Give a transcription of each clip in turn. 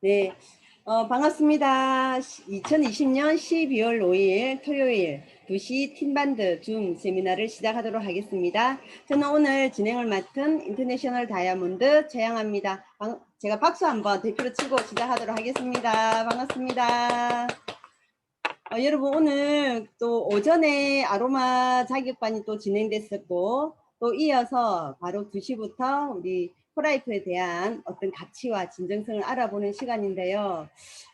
네, 반갑습니다. 2020년 12월 5일 토요일 2시 팀반드 줌 세미나를 시작하도록 하겠습니다. 저는 오늘 진행을 맡은 인터내셔널 다이아몬드 최양아입니다. 제가 박수 한번 대표로 치고 시작하도록 하겠습니다. 반갑습니다. 여러분, 오늘 또 오전에 아로마 자격반이 또 진행됐었고, 또 이어서 바로 2시부터 우리 프라이프에 대한 어떤 가치와 진정성을 알아보는 시간인데요.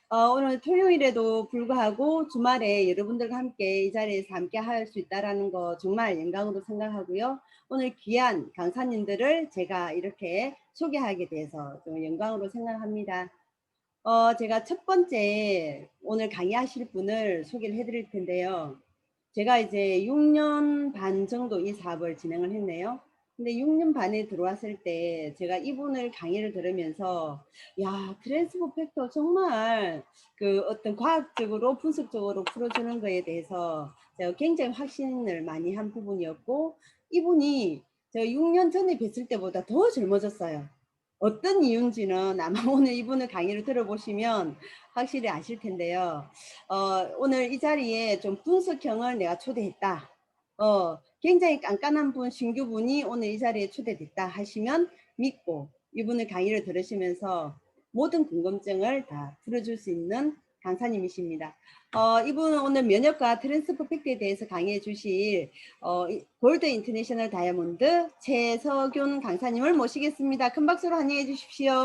오늘 토요일에도 불구하고 주말에 여러분들과 함께 이 자리에서 함께 할 수 있다는 거 정말 영광으로 생각하고요. 오늘 귀한 강사님들을 제가 이렇게 소개하게 돼서 좀 영광으로 생각합니다. 제가 첫 번째 오늘 강의하실 분을 소개를 해드릴 텐데요. 제가 이제 6년 반 정도 이 사업을 진행을 했네요. 근데 6년 반에 들어왔을 때 제가 이분을 강의를 들으면서 야, 트랜스포 팩터 정말 그 어떤 과학적으로 분석적으로 풀어주는 거에 대해서 제가 굉장히 확신을 많이 한 부분이었고, 이분이 제가 6년 전에 뵀을 때보다 더 젊어졌어요. 어떤 이유인지는 아마 오늘 이분을 강의를 들어보시면 확실히 아실 텐데요. 오늘 이 자리에 좀 분석형을 내가 초대했다. 굉장히 깐깐한 분, 신규분이 오늘 이 자리에 초대됐다 하시면 믿고 이분을 강의를 들으시면서 모든 궁금증을 다 풀어줄 수 있는 강사님이십니다. 이분은 오늘 면역과 트랜스포 팩트에 대해서 강의해 주실 골드 인터내셔널 다이아몬드 최석윤 강사님을 모시겠습니다. 큰 박수로 환영해 주십시오.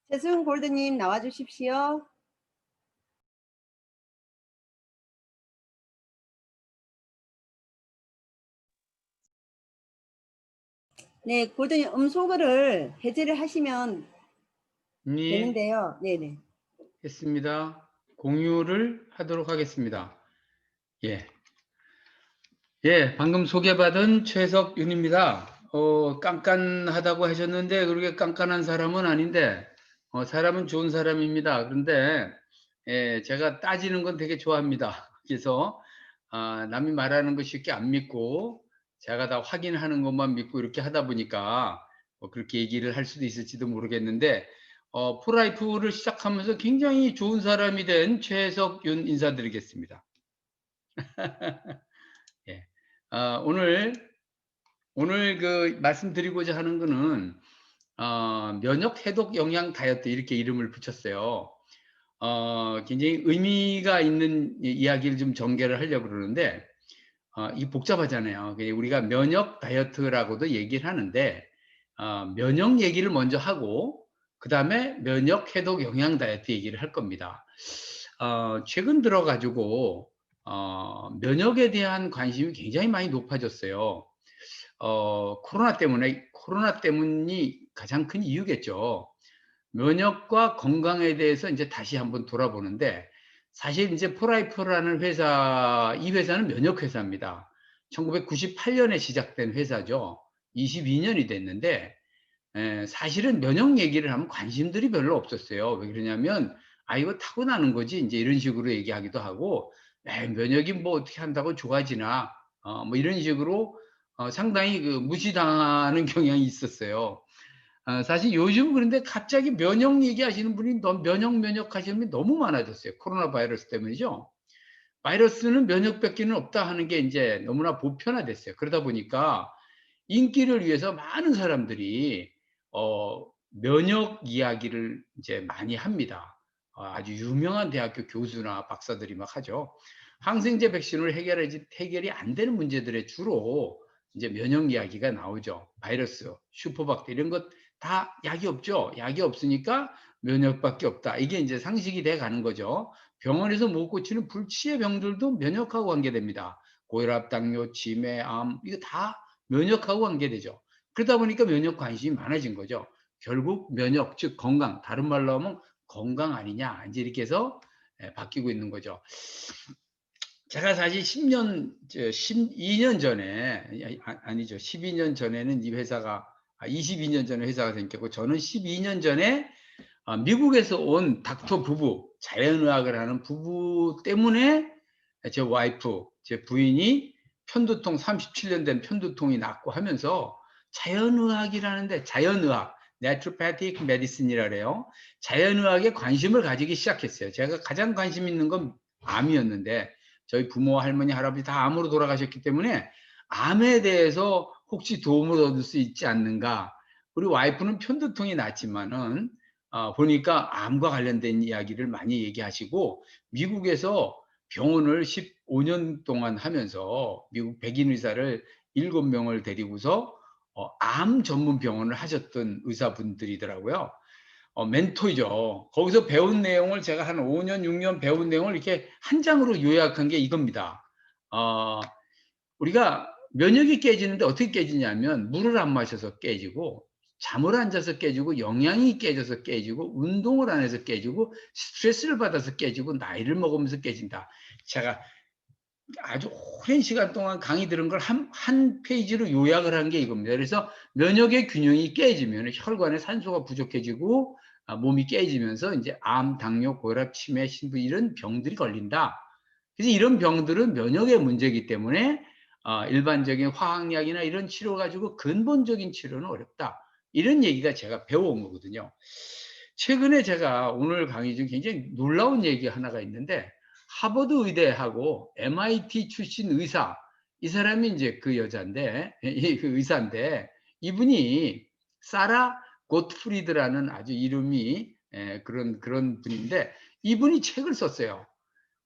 최석윤 골드님 나와 주십시오. 네, 골드님 음소거를 해제를 하시면 예, 되는데요. 네네. 했습니다. 공유를 하도록 하겠습니다. 예. 예, 방금 소개받은 최석윤입니다. 깐깐하다고 하셨는데, 그렇게 깐깐한 사람은 아닌데, 사람은 좋은 사람입니다. 그런데, 예, 제가 따지는 건 되게 좋아합니다. 그래서, 남이 말하는 거 쉽게 안 믿고, 제가 다 확인하는 것만 믿고 이렇게 하다 보니까, 그렇게 얘기를 할 수도 있을지도 모르겠는데, 프라이프를 시작하면서 굉장히 좋은 사람이 된 최석윤 인사드리겠습니다. 예. 오늘 그 말씀드리고자 하는 거는, 면역 해독 영양 다이어트 이렇게 이름을 붙였어요. 굉장히 의미가 있는 이야기를 좀 전개를 하려고 그러는데, 이 복잡하잖아요. 우리가 면역 다이어트라고도 얘기를 하는데, 면역 얘기를 먼저 하고, 그 다음에 면역 해독 영양 다이어트 얘기를 할 겁니다. 최근 들어가지고, 면역에 대한 관심이 굉장히 많이 높아졌어요. 코로나 때문이 가장 큰 이유겠죠. 면역과 건강에 대해서 이제 다시 한번 돌아보는데, 사실 이제 프라이프라는 이 회사는 면역회사입니다. 1998년에 시작된 회사죠. 22년이 됐는데, 사실은 면역 얘기를 하면 관심들이 별로 없었어요. 왜 그러냐면, 이거 타고나는 거지. 이제 이런 식으로 얘기하기도 하고, 면역이 뭐 어떻게 한다고 좋아지나, 뭐 이런 식으로 상당히 그 무시당하는 경향이 있었어요. 사실 요즘 그런데 갑자기 면역 얘기하시는 분이 면역 하시는 분이 너무 많아졌어요. 코로나 바이러스 때문이죠. 바이러스는 면역밖에는 없다 하는 게 이제 너무나 보편화됐어요. 그러다 보니까 인기를 위해서 많은 사람들이 면역 이야기를 이제 많이 합니다. 아주 유명한 대학교 교수나 박사들이 막 하죠. 항생제 백신으로 해결이 안 되는 문제들에 주로 이제 면역 이야기가 나오죠. 바이러스, 슈퍼박테 이런 것 다 약이 없죠. 약이 없으니까 면역밖에 없다. 이게 이제 상식이 돼 가는 거죠. 병원에서 못 고치는 불치의 병들도 면역하고 관계됩니다. 고혈압, 당뇨, 치매, 암 이거 다 면역하고 관계되죠. 그러다 보니까 면역 관심이 많아진 거죠. 결국 면역, 즉 건강, 다른 말로 하면 건강 아니냐, 이제 이렇게 해서 바뀌고 있는 거죠. 제가 사실 12년 전에, 아니죠. 12년 전에는 이 회사가, 22년 전에 회사가 생겼고, 저는 12년 전에 미국에서 온 닥터 부부, 자연의학을 하는 부부 때문에 제 와이프, 제 부인이 편두통 37년 된 편두통이 낫고 하면서 자연의학이라는데 자연의학 Naturopathic Medicine이라 그래요. 자연의학에 관심을 가지기 시작했어요. 제가 가장 관심 있는 건 암이었는데 저희 부모, 할머니, 할아버지 다 암으로 돌아가셨기 때문에 암에 대해서 혹시 도움을 얻을 수 있지 않는가. 우리 와이프는 편두통이 났지만은 보니까 암과 관련된 이야기를 많이 얘기하시고 미국에서 병원을 15년 동안 하면서 미국 백인 의사를 7명을 데리고서 암 전문 병원을 하셨던 의사분들이더라고요. 멘토이죠. 거기서 배운 내용을 제가 한 5년, 6년 배운 내용을 이렇게 한 장으로 요약한 게 이겁니다. 어, 우리가 면역이 깨지는데 어떻게 깨지냐면 물을 안 마셔서 깨지고 잠을 안 자서 깨지고 영양이 깨져서 깨지고 운동을 안 해서 깨지고 스트레스를 받아서 깨지고 나이를 먹으면서 깨진다. 제가 아주 오랜 시간 동안 강의 들은 걸 한 페이지로 요약을 한 게 이겁니다. 그래서 면역의 균형이 깨지면 혈관에 산소가 부족해지고 몸이 깨지면서 이제 암, 당뇨, 고혈압, 치매, 신부 이런 병들이 걸린다. 그래서 이런 병들은 면역의 문제이기 때문에 일반적인 화학약이나 이런 치료 가지고 근본적인 치료는 어렵다. 이런 얘기가 제가 배워온 거거든요. 최근에 제가 오늘 강의 중 굉장히 놀라운 얘기 하나가 있는데 하버드 의대하고 MIT 출신 의사, 이 사람이 이제 그 여자인데, 그 의사인데, 이분이 사라 고트프리드라는 아주 이름이 그런 분인데, 이분이 책을 썼어요.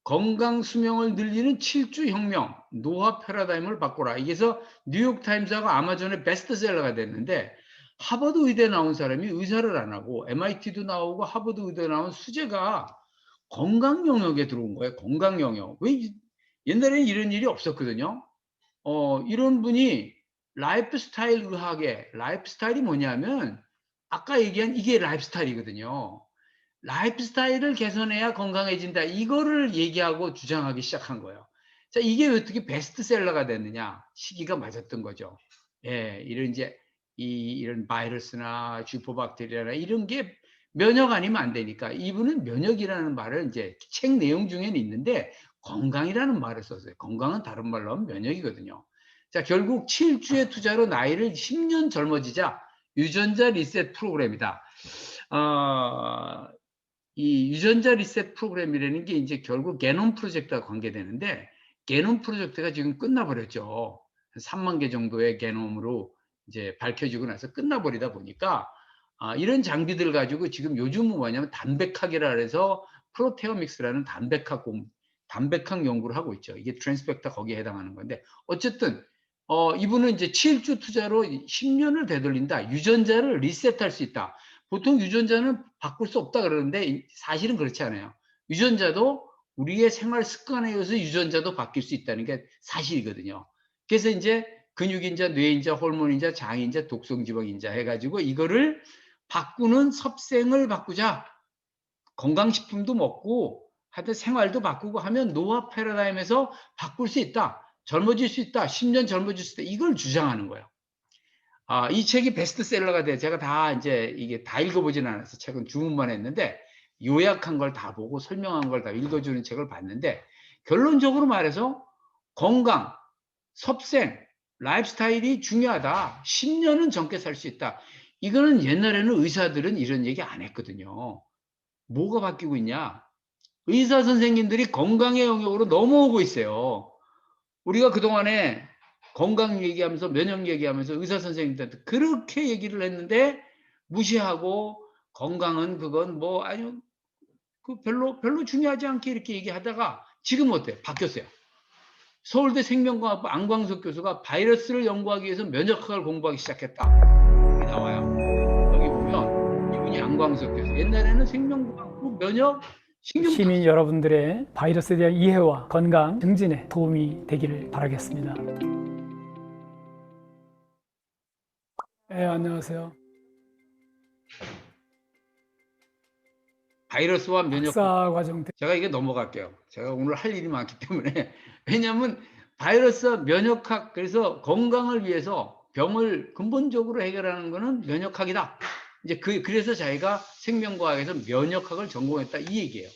건강 수명을 늘리는 7주 혁명, 노화 패러다임을 바꾸라. 이게서 뉴욕타임스하고 아마존의 베스트셀러가 됐는데, 하버드 의대 나온 사람이 의사를 안 하고, MIT도 나오고 하버드 의대 나온 수재가 건강 영역에 들어온 거예요. 건강 영역. 왜 옛날에는 이런 일이 없었거든요. 이런 분이 라이프 스타일 의학에 라이프 스타일이 뭐냐면 아까 얘기한 이게 라이프 스타일이거든요. 라이프 스타일을 개선해야 건강해진다. 이거를 얘기하고 주장하기 시작한 거예요. 자, 이게 어떻게 베스트셀러가 됐느냐? 시기가 맞았던 거죠. 예, 이런 이제 이런 바이러스나 슈퍼박테리아나 이런 게 면역 아니면 안 되니까 이분은 면역이라는 말을 이제 책 내용 중에는 있는데 건강이라는 말을 썼어요. 건강은 다른 말로 하면 면역이거든요. 자, 결국 7주의 투자로 나이를 10년 젊어지자 유전자 리셋 프로그램이다. 어, 이 유전자 리셋 프로그램이라는 게 이제 결국 게놈 프로젝트와 관계되는데 게놈 프로젝트가 지금 끝나버렸죠. 3만 개 정도의 게놈으로 이제 밝혀지고 나서 끝나버리다 보니까 이런 장비들 가지고 지금 요즘은 뭐냐면 담백학이라 해서 프로테오믹스라는 담백학 연구를 하고 있죠. 이게 트랜스펙터 거기에 해당하는 건데 어쨌든 이분은 이제 7주 투자로 10년을 되돌린다. 유전자를 리셋할 수 있다. 보통 유전자는 바꿀 수 없다 그러는데 사실은 그렇지 않아요. 유전자도 우리의 생활 습관에 의해서 유전자도 바뀔 수 있다는 게 사실이거든요. 그래서 이제 근육인자, 뇌인자, 호르몬인자, 장인자, 독성지방인자 해가지고 이거를 바꾸는 섭생을 바꾸자. 건강식품도 먹고 하여튼 생활도 바꾸고 하면 노화 패러다임에서 바꿀 수 있다. 젊어질 수 있다. 10년 젊어질 수 있다. 이걸 주장하는 거예요. 이 책이 베스트셀러가 돼. 제가 다 이제 이게 다 읽어보진 않아서 책은 주문만 했는데 요약한 걸 다 보고 설명한 걸 다 읽어주는 책을 봤는데 결론적으로 말해서 건강, 섭생, 라이프스타일이 중요하다. 10년은 젊게 살 수 있다. 이거는 옛날에는 의사들은 이런 얘기 안 했거든요. 뭐가 바뀌고 있냐? 의사 선생님들이 건강의 영역으로 넘어오고 있어요. 우리가 그동안에 건강 얘기하면서 면역 얘기하면서 의사 선생님들한테 그렇게 얘기를 했는데 무시하고 건강은 그건 뭐 아니요 그 별로 중요하지 않게 이렇게 얘기하다가 지금 어때요? 바뀌었어요. 서울대 생명과학부 안광석 교수가 바이러스를 연구하기 위해서 면역학을 공부하기 시작했다. 여기 나와요. 여기 보면 이분이 안광석 교수. 옛날에는 생명과학부 면역 신경 시민 여러분들의 바이러스에 대한 이해와 건강 증진에 도움이 되기를 바라겠습니다. 네, 안녕하세요. 바이러스와 면역 박사 과정 제가 이게 넘어갈게요. 제가 오늘 할 일이 많기 때문에 왜냐하면 바이러스와 면역학 그래서 건강을 위해서 병을 근본적으로 해결하는 것은 면역학이다. 이제 그래서 자기가 생명과학에서 면역학을 전공했다 이 얘기예요.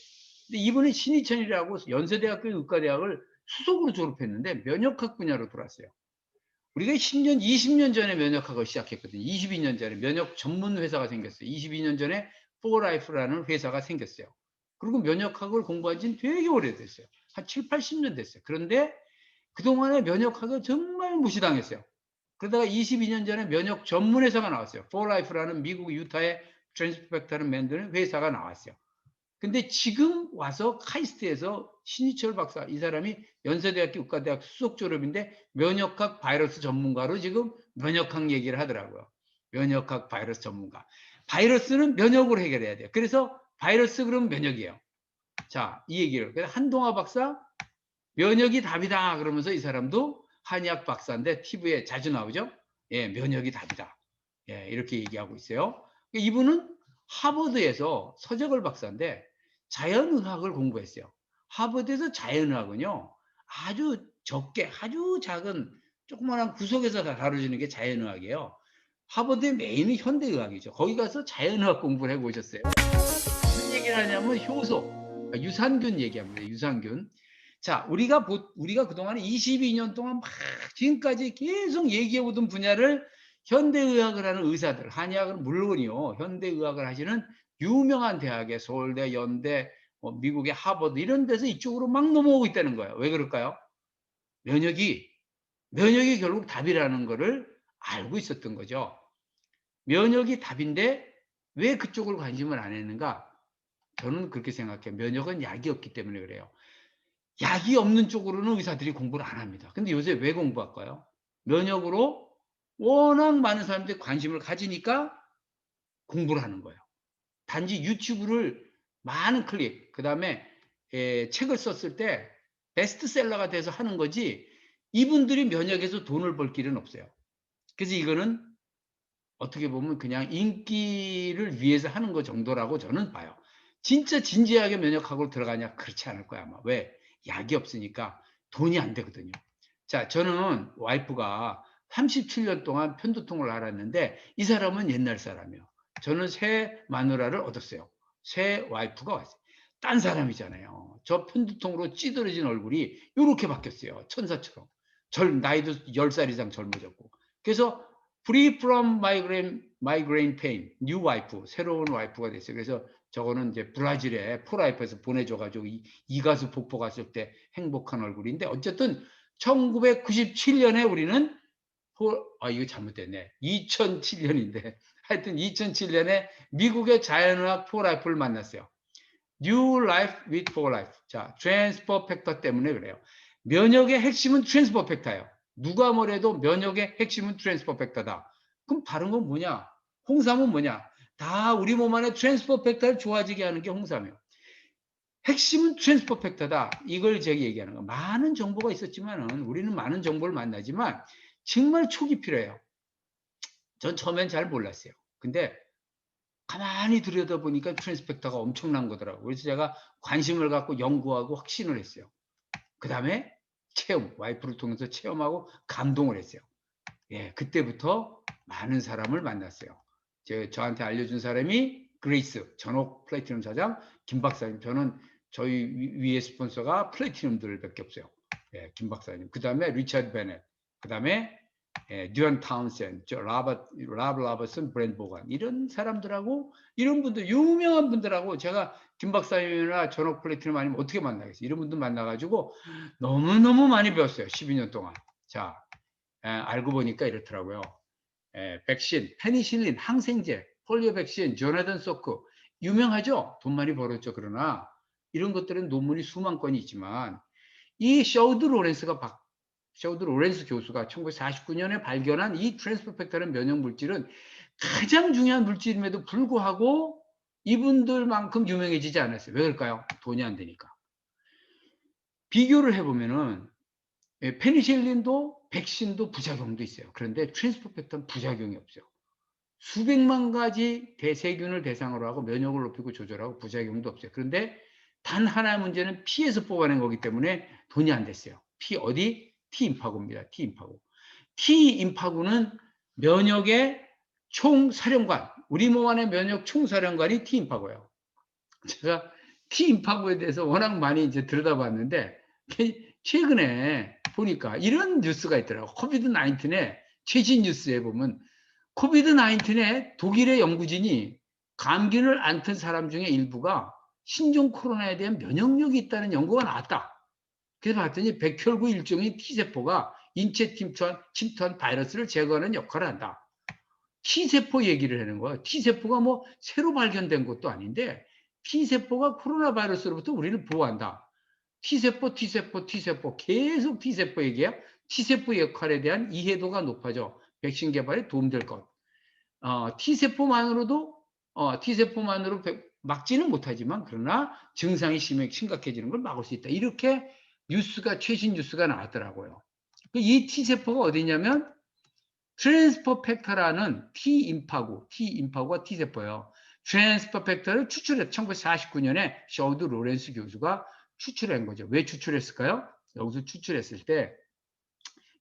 근데 이분은 신희천이라고 연세대학교 의과대학을 수석으로 졸업했는데 면역학 분야로 들어왔어요. 우리가 10년, 20년 전에 면역학을 시작했거든요. 22년 전에 면역 전문 회사가 생겼어요. 22년 전에 포라이프라는 회사가 생겼어요. 그리고 면역학을 공부한 지는 되게 오래됐어요. 한 7, 80년 됐어요. 그런데 그동안에 면역학을 정말 무시당했어요. 그러다가 22년 전에 면역 전문 회사가 나왔어요. 포라이프라는 미국 유타의 트랜스펙터를 만드는 회사가 나왔어요. 근데 지금 와서 카이스트에서 신희철 박사, 이 사람이 연세대학교 의과대학 수석 졸업인데 면역학 바이러스 전문가로 지금 면역학 얘기를 하더라고요. 면역학 바이러스 전문가. 바이러스는 면역으로 해결해야 돼요. 그래서 바이러스 그럼 면역이에요. 자, 이 얘기를. 그래서 한동화 박사, 면역이 답이다. 그러면서 이 사람도 한의학 박사인데 TV에 자주 나오죠. 예, 면역이 답이다. 예, 이렇게 얘기하고 있어요. 이분은 하버드에서 서재걸 박사인데 자연의학을 공부했어요. 하버드에서 자연의학은요, 아주 적게, 아주 작은 조그마한 구석에서 다 다뤄지는 게 자연의학이에요. 하버드의 메인은 현대의학이죠. 거기 가서 자연의학 공부를 해보셨어요. 무슨 얘기를 하냐면 효소, 유산균 얘기합니다. 유산균. 자, 우리가 그동안 22년 동안 막 지금까지 계속 얘기해오던 분야를 현대의학을 하는 의사들, 한의학은 물론이요, 현대의학을 하시는 유명한 대학의 서울대, 연대, 미국의 하버드 이런 데서 이쪽으로 막 넘어오고 있다는 거예요. 왜 그럴까요? 면역이 결국 답이라는 거를 알고 있었던 거죠. 면역이 답인데 왜 그쪽으로 관심을 안 했는가? 저는 그렇게 생각해요. 면역은 약이 없기 때문에 그래요. 약이 없는 쪽으로는 의사들이 공부를 안 합니다. 근데 요새 왜 공부할까요? 면역으로 워낙 많은 사람들이 관심을 가지니까 공부를 하는 거예요. 단지 유튜브를 많은 클릭, 그 다음에 책을 썼을 때 베스트셀러가 돼서 하는 거지 이분들이 면역에서 돈을 벌 길은 없어요. 그래서 이거는 어떻게 보면 그냥 인기를 위해서 하는 것 정도라고 저는 봐요. 진짜 진지하게 면역학으로 들어가냐? 그렇지 않을 거야, 아마. 왜? 약이 없으니까 돈이 안 되거든요. 자, 저는 와이프가 37년 동안 편두통을 앓았는데 이 사람은 옛날 사람이에요. 저는 새 마누라를 얻었어요. 새 와이프가 왔어요. 딴 사람이잖아요. 저 편두통으로 찌들어진 얼굴이 이렇게 바뀌었어요. 천사처럼. 나이도 10살 이상 젊어졌고. 그래서 Free from migraine pain, new 와이프, 새로운 와이프가 됐어요. 그래서 저거는 이제 브라질에 포라이프에서 보내줘가지고 이가수 폭포 갔을 때 행복한 얼굴인데 어쨌든 1997년에 우리는 이거 잘못됐네. 2007년인데 하여튼 2007년에 미국의 자연의학 포라이프를 만났어요. New Life with For Life. 자, 트랜스퍼 팩터 때문에 그래요. 면역의 핵심은 트랜스퍼 팩터예요. 누가 뭐래도 면역의 핵심은 트랜스퍼 팩터다. 그럼 다른 건 뭐냐? 홍삼은 뭐냐? 다 우리 몸 안에 트랜스퍼 팩터를 좋아지게 하는 게 홍삼이에요. 핵심은 트랜스퍼 팩터다. 이걸 제가 얘기하는 거. 많은 정보가 있었지만은 우리는 많은 정보를 만나지만 정말 촉이 필요해요. 전 처음엔 잘 몰랐어요. 근데 가만히 들여다보니까 트랜스펙터가 엄청난 거더라고요. 그래서 제가 관심을 갖고 연구하고 확신을 했어요. 그 다음에 체험, 와이프를 통해서 체험하고 감동을 했어요. 예, 그때부터 많은 사람을 만났어요. 저한테 알려준 사람이 그레이스, 전옥 플래티넘 사장, 김 박사님. 저는 저희 위에 스폰서가 플래티넘들밖에 없어요. 예, 김 박사님. 그 다음에 리처드 베넷. 그 다음에 뉴언 타운센, 라버슨, 브랜드 보간 이런 사람들하고 이런 분들 유명한 분들하고 제가 김 박사님이나 전옥 플래티넘 아니면 어떻게 만나겠어요? 이런 분들 만나가지고 너무너무 많이 배웠어요. 12년 동안. 자, 알고 보니까 이렇더라고요. 백신, 페니실린, 항생제, 폴리오 백신, 조나단 소크 유명하죠? 돈 많이 벌었죠. 그러나 이런 것들은 논문이 수만 건이 있지만 이 셔우드 로렌스 교수가 1949년에 발견한 이 트랜스퍼 팩터라는 면역 물질은 가장 중요한 물질임에도 불구하고 이분들만큼 유명해지지 않았어요. 왜 그럴까요? 돈이 안 되니까. 비교를 해보면은 페니실린도 백신도 부작용도 있어요. 그런데 트랜스퍼 팩터는 부작용이 없어요. 수백만 가지 세균을 대상으로 하고 면역을 높이고 조절하고 부작용도 없어요. 그런데 단 하나의 문제는 피에서 뽑아낸 거기 때문에 돈이 안 됐어요. 어디? T임파구입니다. T임파구. T임파구는 면역의 총사령관, 우리 몸 안에 면역 총사령관이 T임파구예요. 제가 T임파구에 대해서 워낙 많이 이제 들여다봤는데 최근에 보니까 이런 뉴스가 있더라고. 코비드 19의 최신 뉴스에 보면 코비드 19의 독일의 연구진이 감기를 앓던 사람 중에 일부가 신종 코로나에 대한 면역력이 있다는 연구가 나왔다. 그래서 봤더니 백혈구 일종의 T세포가 인체 침투한 바이러스를 제거하는 역할을 한다. T세포 얘기를 하는 거야. T세포가 뭐 새로 발견된 것도 아닌데 T세포가 코로나 바이러스로부터 우리를 보호한다. T세포 계속 T세포 얘기야. T세포 역할에 대한 이해도가 높아져 백신 개발에 도움될 것. T세포만으로 막지는 못하지만 그러나 증상이 심각해지는 걸 막을 수 있다. 이렇게 최신 뉴스가 나왔더라고요. 이 T세포가 어디냐면 트랜스퍼 팩터라는 T인파구가 T세포예요. 트랜스퍼 팩터를 추출했 1949년에 셔우드 로렌스 교수가 추출한 거죠. 왜 추출했을까요? 여기서 추출했을 때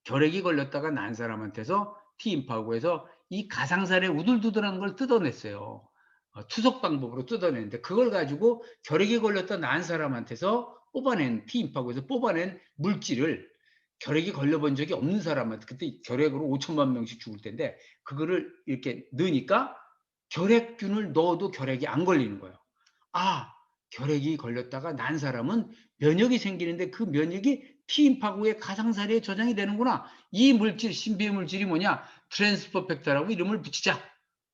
결핵이 걸렸다가 난 사람한테서 T인파구에서 이 가상살의 우둘두둘한 걸 뜯어냈어요. 투석 방법으로 뜯어냈는데 그걸 가지고 결핵이 걸렸다 난 사람한테서 T인파구에서 뽑아낸 물질을 결핵이 걸려본 적이 없는 사람한테, 그때 결핵으로 5천만 명씩 죽을 텐데 그거를 이렇게 넣으니까 결핵균을 넣어도 결핵이 안 걸리는 거예요. 결핵이 걸렸다가 난 사람은 면역이 생기는데 그 면역이 T인파구의 가상사리에 저장이 되는구나. 이 물질, 신비의 물질이 뭐냐? 트랜스퍼 팩터라고 이름을 붙이자.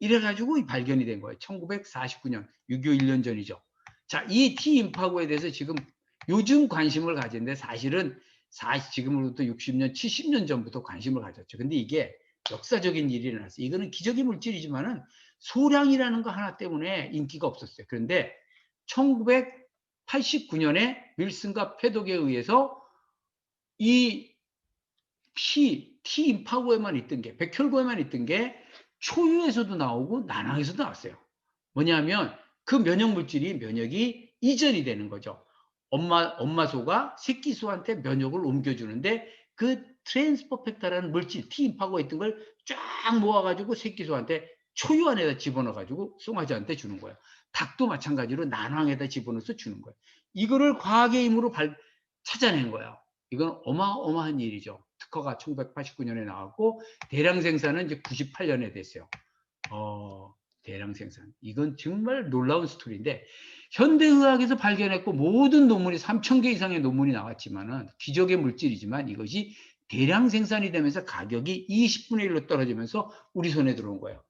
이래가지고 발견이 된 거예요. 1949년, 6.25 1년 전이죠. 자, 이 T인파구에 대해서 지금 요즘 관심을 가졌는데 사실은 지금으로부터 60년, 70년 전부터 관심을 가졌죠. 근데 이게 역사적인 일이 일어났어요. 이거는 기적의 물질이지만은 소량이라는 거 하나 때문에 인기가 없었어요. 그런데 1989년에 윌슨과 패독에 의해서 이 T인파구에만 있던 게, 백혈구에만 있던 게 초유에서도 나오고 난황에서도 나왔어요. 뭐냐면 그 면역이 이전이 되는 거죠. 엄마 소가 새끼 소한테 면역을 옮겨주는데 그 트랜스퍼 팩터라는 물질, T인파구가 있던 걸 쫙 모아가지고 새끼 소한테 초유 안에다 집어넣어가지고 송아지한테 주는 거예요. 닭도 마찬가지로 난황에다 집어넣어서 주는 거예요. 이거를 과학의 힘으로 찾아낸 거예요. 이건 어마어마한 일이죠. 특허가 1989년에 나왔고 대량 생산은 이제 98년에 됐어요. 대량 생산. 이건 정말 놀라운 스토리인데 현대의학에서 발견했고 모든 논문이 3,000개 이상의 논문이 나왔지만은 기적의 물질이지만 이것이 대량 생산이 되면서 가격이 20분의 1로 떨어지면서 우리 손에 들어온 거예요.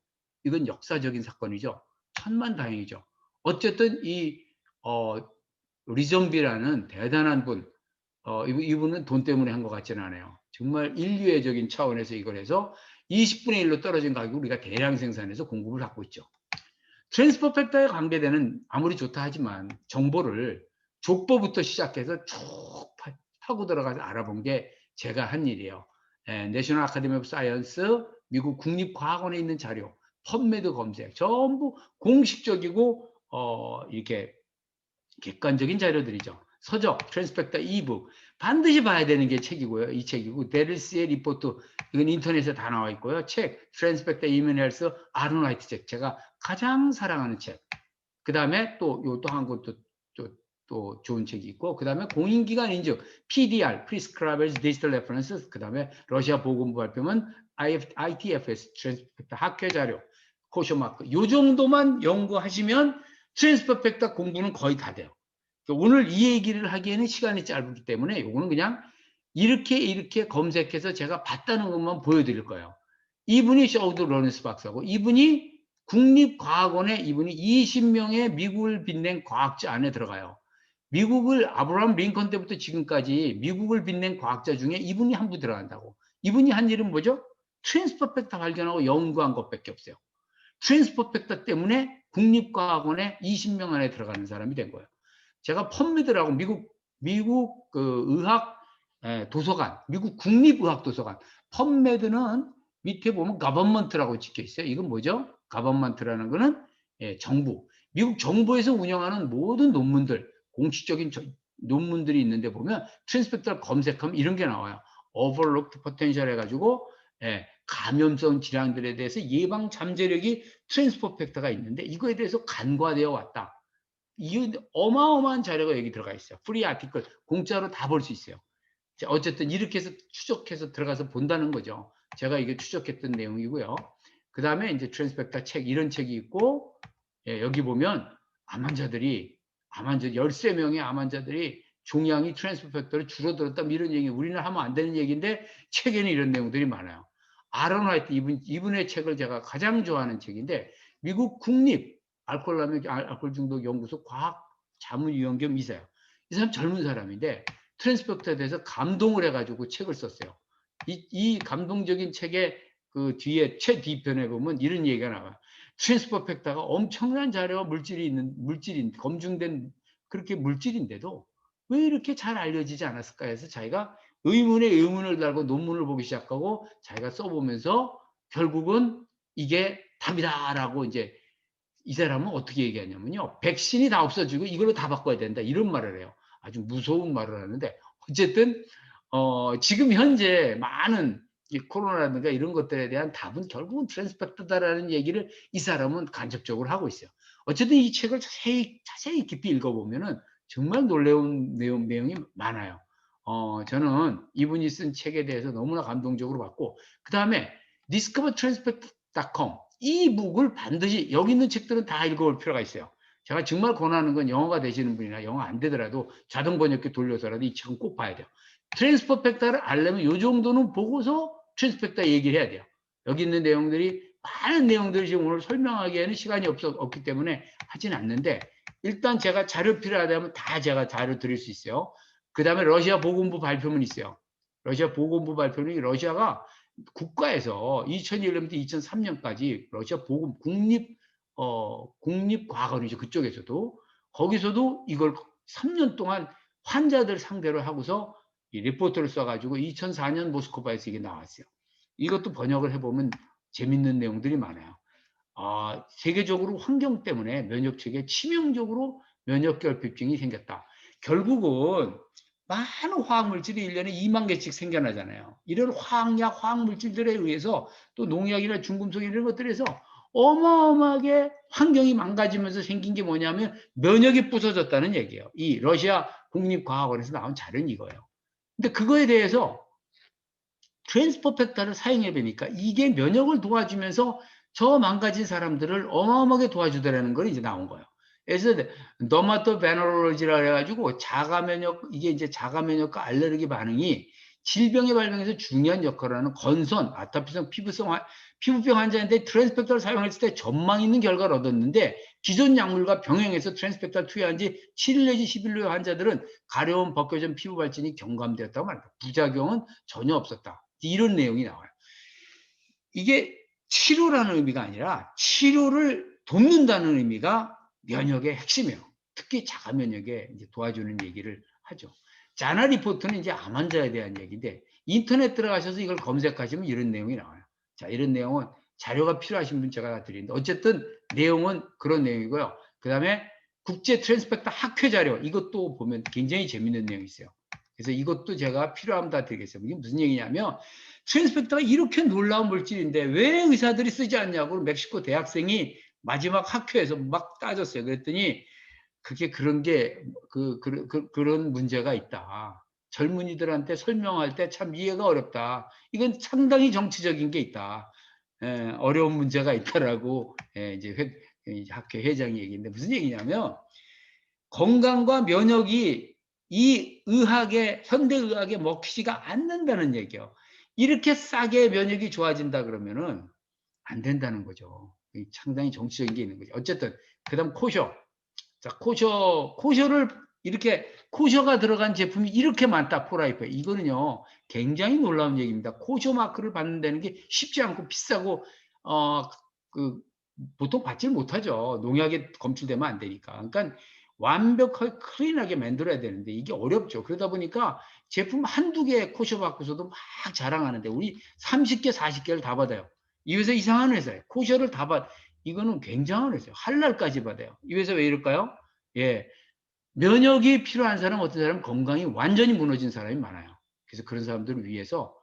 이건 역사적인 사건이죠. 천만다행이죠. 어쨌든 이 리정비라는 대단한 분, 이분은 돈 때문에 한 것 같지는 않아요. 정말 인류애적인 차원에서 이걸 해서 20분의 1로 떨어진 가격을 우리가 대량 생산해서 공급을 하고 있죠. 트랜스퍼 팩터에 관계되는 아무리 좋다 하지만 정보를 족보부터 시작해서 쭉 파고 들어가서 알아본 게 제가 한 일이에요. 내셔널 아카데미 오브 사이언스, 미국 국립과학원에 있는 자료, 펀메드 검색, 전부 공식적이고 이렇게 객관적인 자료들이죠. 서적, 트랜스펙터 이북 반드시 봐야 되는 게 책이고요. 이 책이고 데르시의 리포트 이건 인터넷에 다 나와 있고요. 책 트랜스펙터 이뮤헬스 아론 화이트 책 제가 가장 사랑하는 책. 그 다음에 또 한 것도 또 좋은 책이 있고 그 다음에 공인기관 인증 PDR Prescribers Digital References 그 다음에 러시아 보건부 발표문 ITFS 트랜스펙터 학회 자료 코쇼마크 요 정도만 연구하시면 트랜스퍼펙터 공부는 거의 다 돼요. 오늘 이 얘기를 하기에는 시간이 짧기 때문에 요거는 그냥 이렇게 검색해서 제가 봤다는 것만 보여드릴 거예요. 이분이 셔우드 로렌스 박사고 이분이 국립과학원에 이분이 20명의 미국을 빛낸 과학자 안에 들어가요. 미국을 아브라함 링컨 때부터 지금까지 미국을 빛낸 과학자 중에 이분이 한 분 들어간다고. 이분이 한 일은 뭐죠? 트랜스퍼 팩터 발견하고 연구한 것밖에 없어요. 트랜스퍼 팩터 때문에 국립과학원에 20명 안에 들어가는 사람이 된 거예요. 제가 펀미드라고 미국 그 의학 도서관, 미국 국립의학 도서관. 펀메드는 밑에 보면 가버먼트라고 찍혀 있어요. 이건 뭐죠? 가버먼트라는 거는 정부. 미국 정부에서 운영하는 모든 논문들, 공식적인 논문들이 있는데 보면 트랜스펙터를 검색하면 이런 게 나와요. 오버로크드 포텐셜 해가지고 감염성 질환들에 대해서 예방 잠재력이 트랜스퍼 팩터가 있는데 이거에 대해서 간과되어 왔다. 이 어마어마한 자료가 여기 들어가 있어요. 프리 아티클 공짜로 다 볼 수 있어요. 자, 어쨌든 이렇게 해서 추적해서 들어가서 본다는 거죠. 제가 이게 추적했던 내용이고요. 그 다음에 이제 트랜스펙터 책, 이런 책이 있고, 예, 여기 보면 암 환자들이 13명의 암 환자들이 종양이 트랜스펙터로 줄어들었다, 이런 얘기, 우리는 하면 안 되는 얘기인데 책에는 이런 내용들이 많아요. 아론 화이트, 이분의 책을 제가 가장 좋아하는 책인데, 미국 국립 알코올 중독 연구소 과학 자문위원 겸 이사예요. 이 사람 젊은 사람인데 트랜스펙터에 대해서 감동을 해가지고 책을 썼어요. 이 감동적인 책의 그 뒤에 최 뒤편에 보면 이런 얘기가 나와요. 트랜스펙터가 엄청난 자료와 물질인 검증된 그렇게 물질인데도 왜 이렇게 잘 알려지지 않았을까 해서 자기가 의문에 의문을 달고 논문을 보기 시작하고 자기가 써보면서 결국은 이게 답이다라고 이제 이 사람은 어떻게 얘기하냐면요. 백신이 다 없어지고 이걸로 다 바꿔야 된다. 이런 말을 해요. 아주 무서운 말을 하는데 어쨌든 지금 현재 많은 이 코로나라든가 이런 것들에 대한 답은 결국은 트랜스펙터다라는 얘기를 이 사람은 간접적으로 하고 있어요. 어쨌든 이 책을 자세히 깊이 읽어보면은 정말 놀라운 내용이 많아요. 저는 이분이 쓴 책에 대해서 너무나 감동적으로 봤고, 그 다음에 discovertranspect.com 이 북을 반드시 여기 있는 책들은 다 읽어볼 필요가 있어요. 제가 정말 권하는 건 영어가 되시는 분이나 영어 안 되더라도 자동 번역기 돌려서라도 이 책은 꼭 봐야 돼요. 트랜스펙터를 알려면 이 정도는 보고서 트랜스펙터 얘기를 해야 돼요. 여기 있는 내용들이 많은 내용들을 지금 오늘 설명하기에는 시간이 없기 때문에 하진 않는데 일단 제가 자료 필요하다면 다 제가 자료 드릴 수 있어요. 그 다음에 러시아 보건부 발표문 있어요. 러시아 보건부 발표는 러시아가 국가에서 2001년부터 2003년까지 러시아 보건 국립과학원이죠. 그쪽에서도 거기서도 이걸 3년 동안 환자들 상대로 하고서 이 리포트를 써가지고 2004년 모스크바에서 이게 나왔어요. 이것도 번역을 해보면 재밌는 내용들이 많아요. 세계적으로 환경 때문에 면역 체계에 치명적으로 면역 결핍증이 생겼다. 결국은 많은 화학물질이 1년에 2만 개씩 생겨나잖아요. 이런 화학약, 화학물질들에 의해서 또 농약이나 중금속 이런 것들에서 어마어마하게 환경이 망가지면서 생긴 게 뭐냐면 면역이 부서졌다는 얘기예요. 이 러시아 국립과학원에서 나온 자료는 이거예요. 근데 그거에 대해서 트랜스퍼펙터를 사용해 보니까 이게 면역을 도와주면서 저 망가진 사람들을 어마어마하게 도와주더라는 걸 이제 나온 거예요. 그래서 더마토베너로로지라 해가지고 이게 이제 자가면역과 알레르기 반응이 질병의 발병에서 중요한 역할을 하는 건선, 아토피성 피부병 환자인데 트랜스펙터를 사용했을 때 전망 있는 결과를 얻었는데 기존 약물과 병행해서 트랜스펙터를 투여한 지 7일 내지 10일 후의 환자들은 가려움, 벗겨진 피부 발진이 경감되었다고 말합니다. 부작용은 전혀 없었다. 이런 내용이 나와요. 이게 치료라는 의미가 아니라 치료를 돕는다는 의미가 면역의 핵심이에요. 특히 자가 면역에 이제 도와주는 얘기를 하죠. 자나 리포트는 이제 암 환자에 대한 얘기인데 인터넷 들어가셔서 이걸 검색하시면 이런 내용이 나와요. 자, 이런 내용은 자료가 필요하신 분 제가 다 드리는데 어쨌든 내용은 그런 내용이고요. 그 다음에 국제 트랜스펙터 학회 자료 이것도 보면 굉장히 재밌는 내용이 있어요. 그래서 이것도 제가 필요하면 다 드리겠습니다. 이게 무슨 얘기냐면 트랜스펙터가 이렇게 놀라운 물질인데 왜 의사들이 쓰지 않냐고 멕시코 대학생이 마지막 학회에서 막 따졌어요. 그랬더니 그게 그런 게 그런 문제가 있다. 젊은이들한테 설명할 때 참 이해가 어렵다. 이건 상당히 정치적인 게 있다. 어려운 문제가 있다라고 이제 학회 회장이 얘기인데 무슨 얘기냐면 건강과 면역이 이 현대의학에 먹히지가 않는다는 얘기예요. 이렇게 싸게 면역이 좋아진다 그러면은 안 된다는 거죠. 상당히 정치적인 게 있는 거죠. 어쨌든 그다음 코셔. 자, 코셔를 이렇게 코셔가 들어간 제품이 이렇게 많다. 포라이프에. 이거는요. 굉장히 놀라운 얘기입니다. 코셔 마크를 받는다는 게 쉽지 않고 비싸고 그 보통 받질 못하죠. 농약에 검출되면 안 되니까. 그러니까 완벽하게 클린하게 만들어야 되는데 이게 어렵죠. 그러다 보니까 제품 한두 개 코셔 받고서도 막 자랑하는데 우리 30개, 40개를 다 받아요. 이 회사 이상한 회사예요. 코셔를 다 이거는 굉장한 회사예요. 할랄까지 받아요. 이 회사 왜 이럴까요? 예. 면역이 필요한 사람, 어떤 사람 건강이 완전히 무너진 사람이 많아요. 그래서 그런 사람들을 위해서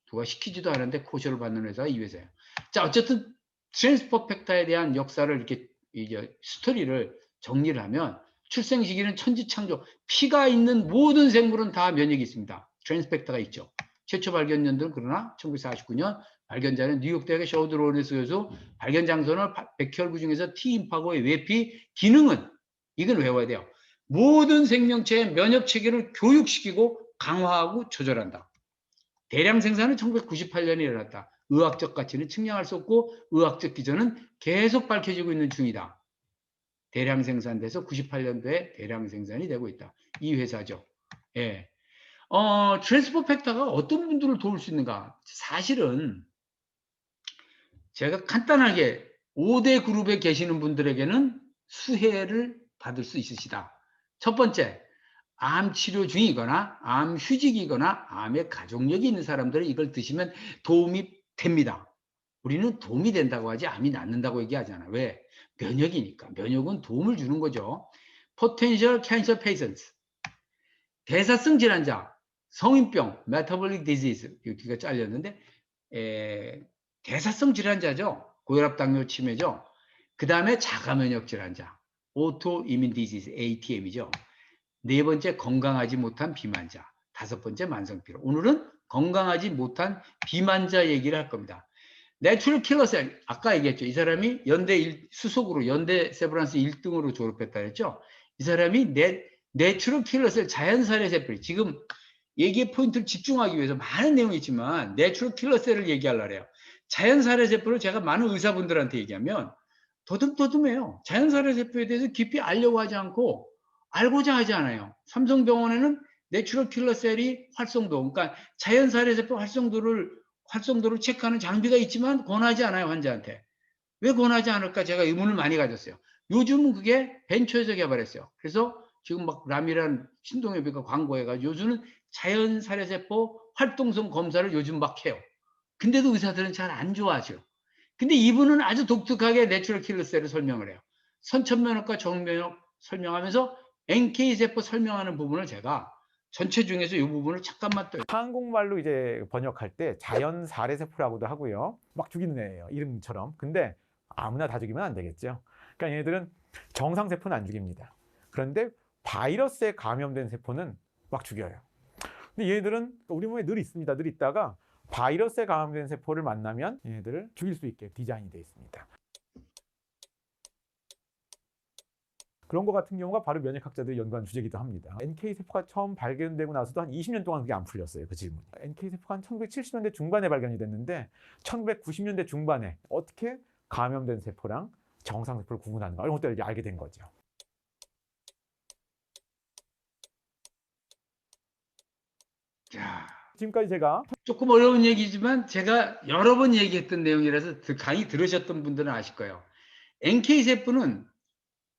누가 시키지도 않았는데 코셔를 받는 회사가 이 회사예요. 자, 어쨌든 트랜스퍼펙터에 대한 역사를 이렇게 이제 스토리를 정리를 하면 출생 시기는 천지창조, 피가 있는 모든 생물은 다 면역이 있습니다. 트랜스펙터가 있죠. 최초 발견 연도는 그러나 1949년 발견자는 뉴욕 대학의 셔우드 로렌스 교수 발견 장소는 백혈구 중에서 T임파고의 외피 기능은 이건 외워야 돼요. 모든 생명체의 면역 체계를 교육시키고 강화하고 조절한다. 대량 생산은 1998년에 일어났다. 의학적 가치는 측량할 수 없고 의학적 기전은 계속 밝혀지고 있는 중이다. 대량 생산돼서 98년도에 대량 생산이 되고 있다. 이 회사죠. 예. 트랜스포 팩터가 어떤 분들을 도울 수 있는가? 사실은 제가 간단하게 5대 그룹에 계시는 분들에게는 수혜를 받을 수 있으시다. 첫 번째, 암 치료 중이거나 암 휴직이거나 암에 가족력이 있는 사람들은 이걸 드시면 도움이 됩니다. 우리는 도움이 된다고 하지 암이 낫는다고 얘기하잖아. 왜? 면역이니까. 면역은 도움을 주는 거죠. Potential Cancer Patients, 대사성 질환자, 성인병, Metabolic Disease, 여기가 잘렸는데 대사성 질환자죠. 고혈압, 당뇨, 치매죠. 그 다음에 자가면역 질환자, Autoimmune Disease, ATM이죠. 네 번째, 건강하지 못한 비만자. 다섯 번째, 만성피로. 오늘은 건강하지 못한 비만자 얘기를 할 겁니다. 내추럴 킬러셀, 아까 얘기했죠. 이 사람이 수속으로 연대 세브란스 1등으로 졸업했다 했죠. 이 사람이 내추럴 킬러셀, 자연살의 세포. 지금 얘기의 포인트를 집중하기 위해서 많은 내용이 있지만 내추럴 킬러셀을 얘기하려고 해요. 자연살의 세포를 제가 많은 의사분들한테 얘기하면 더듬더듬해요. 자연살의 세포에 대해서 깊이 알려고 하지 않고 알고자 하지 않아요. 삼성병원에는 내추럴 킬러셀이 활성도, 그러니까 자연살의 세포 활성도를 체크하는 장비가 있지만 권하지 않아요, 환자한테. 왜 권하지 않을까 제가 의문을 많이 가졌어요. 요즘은 그게 벤처에서 개발했어요. 그래서 지금 막 람이란 신동엽이가 광고해가지고 요즘은 자연살해세포 활동성 검사를 요즘 막 해요. 근데도 의사들은 잘 안 좋아하죠. 근데 이분은 아주 독특하게 내추럴 킬러셀을 설명을 해요. 선천면역과 정면역 설명하면서 NK세포 설명하는 부분을 제가 전체 중에서 이 부분을 잠깐만 또 한국말로 이제 번역할 때 자연 살해세포라고도 하고요. 막 죽이는 애예요. 이름처럼. 근데 아무나 다 죽이면 안 되겠죠. 그러니까 얘네들은 정상세포는 안 죽입니다. 그런데 바이러스에 감염된 세포는 막 죽여요. 근데 얘네들은 우리 몸에 늘 있습니다. 늘 있다가 바이러스에 감염된 세포를 만나면 얘네들을 죽일 수 있게 디자인이 되어 있습니다. 그런 것 같은 경우가 바로 면역학자들이 연구한 주제이기도 합니다. NK세포가 처음 발견되고 나서도 한 20년 동안 그게 안 풀렸어요. 그 질문이. NK세포가 한 1970년대 중반에 발견이 됐는데 1990년대 중반에 어떻게 감염된 세포랑 정상세포를 구분하는가 이런 것들을 알게 된 거죠. 자, 지금까지 제가 조금 어려운 얘기지만 제가 여러 번 얘기했던 내용이라서 강의 들으셨던 분들은 아실 거예요. NK세포는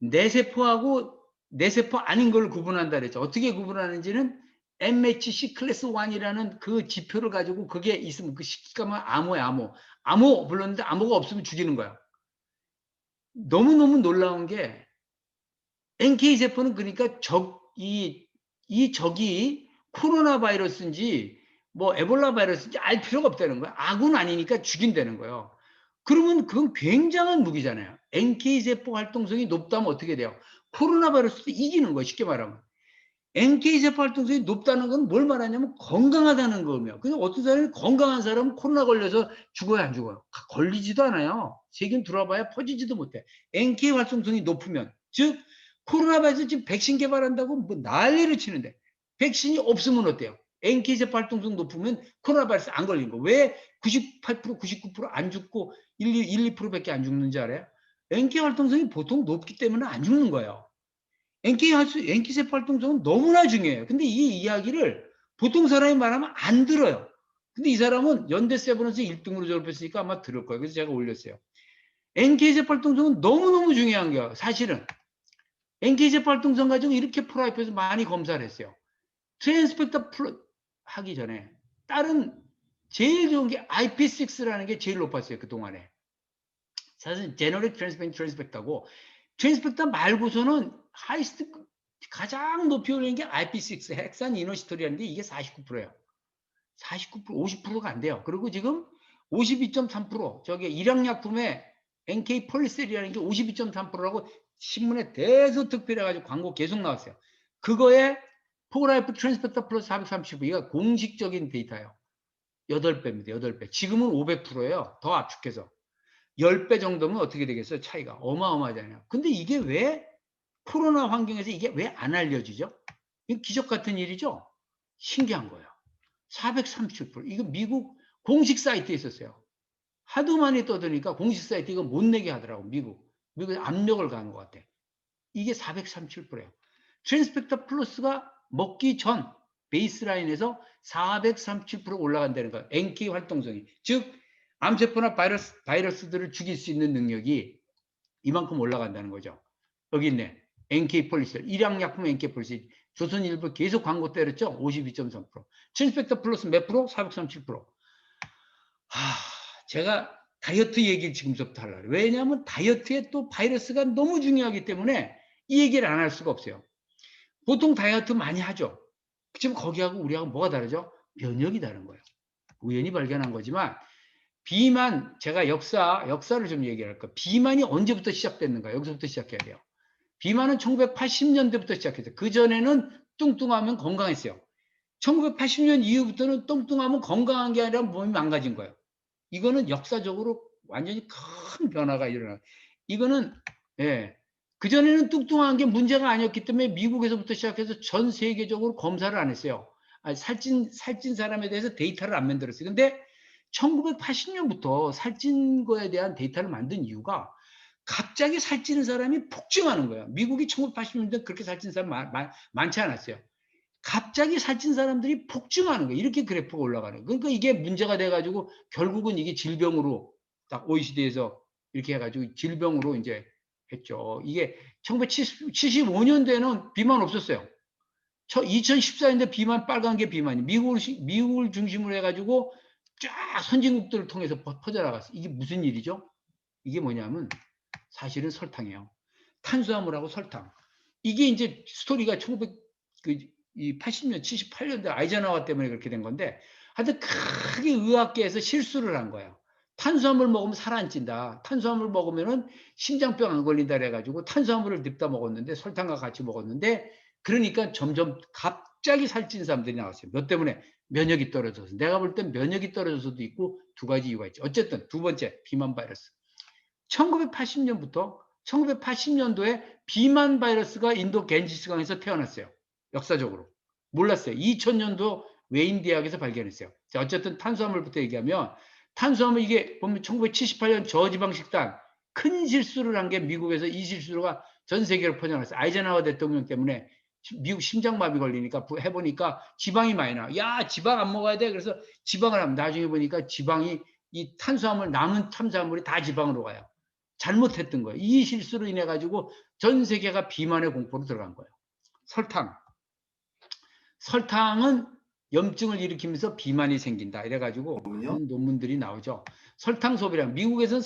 내 세포하고 내 세포 아닌 걸 구분한다 그랬죠. 어떻게 구분하는지는 MHC 클래스 1이라는 그 지표를 가지고 그게 있으면 그 시키면 암호야, 암호. 암호 불렀는데 암호가 없으면 죽이는 거야. 너무너무 놀라운 게 NK세포는 그러니까 이 적이 코로나 바이러스인지 뭐 에볼라 바이러스인지 알 필요가 없다는 거야. 악은 아니니까 죽인다는 거예요. 그러면 그건 굉장한 무기잖아요. NK세포 활동성이 높다면 어떻게 돼요? 코로나 바이러스도 이기는 거예요. 쉽게 말하면. NK세포 활동성이 높다는 건 뭘 말하냐면 건강하다는 거며. 그래서 어떤 사람이 건강한 사람은 코로나 걸려서 죽어요, 안 죽어요? 걸리지도 않아요. 세균 들어와봐야 퍼지지도 못해. NK 활동성이 높으면, 즉 코로나 바이러스 지금 백신 개발한다고 뭐 난리를 치는데 백신이 없으면 어때요? NK세포 활동성 높으면 코로나 바이러스 안 걸린 거. 왜 98%, 99%안 죽고 1, 2%밖에 안 죽는지 알아요? NK 활동성이 보통 높기 때문에 안 죽는 거예요. NK세포 활동성은 너무나 중요해요. 근데 이 이야기를 보통 사람이 말하면 안 들어요. 근데 이 사람은 연대 세브란스 1등으로 졸업했으니까 아마 들을 거예요. 그래서 제가 올렸어요. NK세포 활동성은 너무너무 중요한 거예요. 사실은. NK세포 활동성 가지고 이렇게 프라이프에서 많이 검사를 했어요. 트랜스펙터 하기 전에 다른 제일 좋은 게 IP6라는 게 제일 높았어요. 그동안에. 사실 제너릭 트랜스펙터고 트랜스펙터 말고서는 하이스트 가장 높이 올리는 게 IP6 헥산 이너시토리라는 게 이게 49%예요. 49%, 50%가 안 돼요. 그리고 지금 52.3% 저게 일양약품에 NK 폴리셀이라는 게 52.3%라고 신문에 대서 특별해가지고 광고 계속 나왔어요. 그거에 포라이프 트랜스펙터 플러스 435 이가 공식적인 데이터예요. 8배입니다. 8배. 지금은 500%예요. 더 압축해서. 10배 정도면 어떻게 되겠어요? 차이가 어마어마하잖아요. 근데 이게 왜 코로나 환경에서 이게 왜 안 알려지죠? 이거 기적 같은 일이죠? 신기한 거예요. 437%. 이거 미국 공식 사이트에 있었어요. 하도 많이 떠드니까 공식 사이트 이거 못 내게 하더라고, 미국에 압력을 가는 것 같아. 이게 437%예요. 트랜스펙터 플러스가 먹기 전 베이스라인에서 437% 올라간다는 거예요. NK 활동성이. 즉, 암세포나 바이러스들을 죽일 수 있는 능력이 이만큼 올라간다는 거죠. 여기 있네. NK 폴리셀. 일양약품 NK 폴리셀. 조선일보 계속 광고 때렸죠? 52.3%. 트랜스펙터 플러스 몇 프로? 437%. 제가 다이어트 얘기를 지금부터 하려고. 왜냐하면 다이어트에 또 바이러스가 너무 중요하기 때문에 이 얘기를 안 할 수가 없어요. 보통 다이어트 많이 하죠. 지금 거기하고 우리하고 뭐가 다르죠? 면역이 다른 거예요. 우연히 발견한 거지만 비만, 제가 역사를 좀 얘기할까. 비만이 언제부터 시작됐는가? 여기서부터 시작해야 돼요. 비만은 1980년대부터 시작했어요. 그전에는 뚱뚱하면 건강했어요. 1980년 이후부터는 뚱뚱하면 건강한 게 아니라 몸이 망가진 거예요. 이거는 역사적으로 완전히 큰 변화가 일어나요. 이거는, 예. 그전에는 뚱뚱한 게 문제가 아니었기 때문에 미국에서부터 시작해서 전 세계적으로 검사를 안 했어요. 살찐 사람에 대해서 데이터를 안 만들었어요. 근데 1980년부터 살찐 거에 대한 데이터를 만든 이유가 갑자기 살찌는 사람이 폭증하는 거예요. 미국이 1980년대 그렇게 살찐 사람 많지 않았어요. 갑자기 살찐 사람들이 폭증하는 거예요. 이렇게 그래프가 올라가는 거예요. 그러니까 이게 문제가 돼가지고 결국은 이게 질병으로 딱 OECD에서 이렇게 해가지고 질병으로 이제 했죠. 이게 1975년대에는 비만 없었어요. 2014년대 비만 빨간 게 비만이 미국을 중심으로 해가지고 쫙 선진국들을 통해서 퍼져나갔어요. 이게 무슨 일이죠? 이게 뭐냐면 사실은 설탕이에요. 탄수화물하고 설탕. 이게 이제 스토리가 1980년, 78년대 아이젠하워 때문에 그렇게 된 건데 하여튼 크게 의학계에서 실수를 한 거예요. 탄수화물 먹으면 살 안 찐다. 탄수화물 먹으면은 심장병 안 걸린다 그래가지고 탄수화물을 냅다 먹었는데 설탕과 같이 먹었는데 그러니까 점점 갑자기 살찐 사람들이 나왔어요. 몇 때문에? 면역이 떨어져서. 내가 볼 땐 면역이 떨어져서도 있고 두 가지 이유가 있죠. 어쨌든 두 번째 비만 바이러스. 1980년부터 1980년도에 비만 바이러스가 인도 겐지스강에서 태어났어요. 역사적으로. 몰랐어요. 2000년도 웨인 대학에서 발견했어요. 자, 어쨌든 탄수화물부터 얘기하면 탄수화물 이게 보면 1978년 저지방 식단 큰 실수를 한 게 미국에서 이 실수가 전 세계로 퍼져나갔어요. 아이젠하워 대통령 때문에 미국 심장마비 걸리니까 해보니까 지방이 많이 나와. 야, 지방 안 먹어야 돼. 그래서 지방을 하면 나중에 보니까 지방이 이 탄수화물 남은 탄수화물이 다 지방으로 가요. 잘못했던 거예요. 이 실수로 인해 가지고 전 세계가 비만의 공포로 들어간 거예요. 설탕은 염증을 일으키면서 비만이 생긴다. 이래가지고 많은 논문들이 나오죠. 설탕 소비량. 미국에서는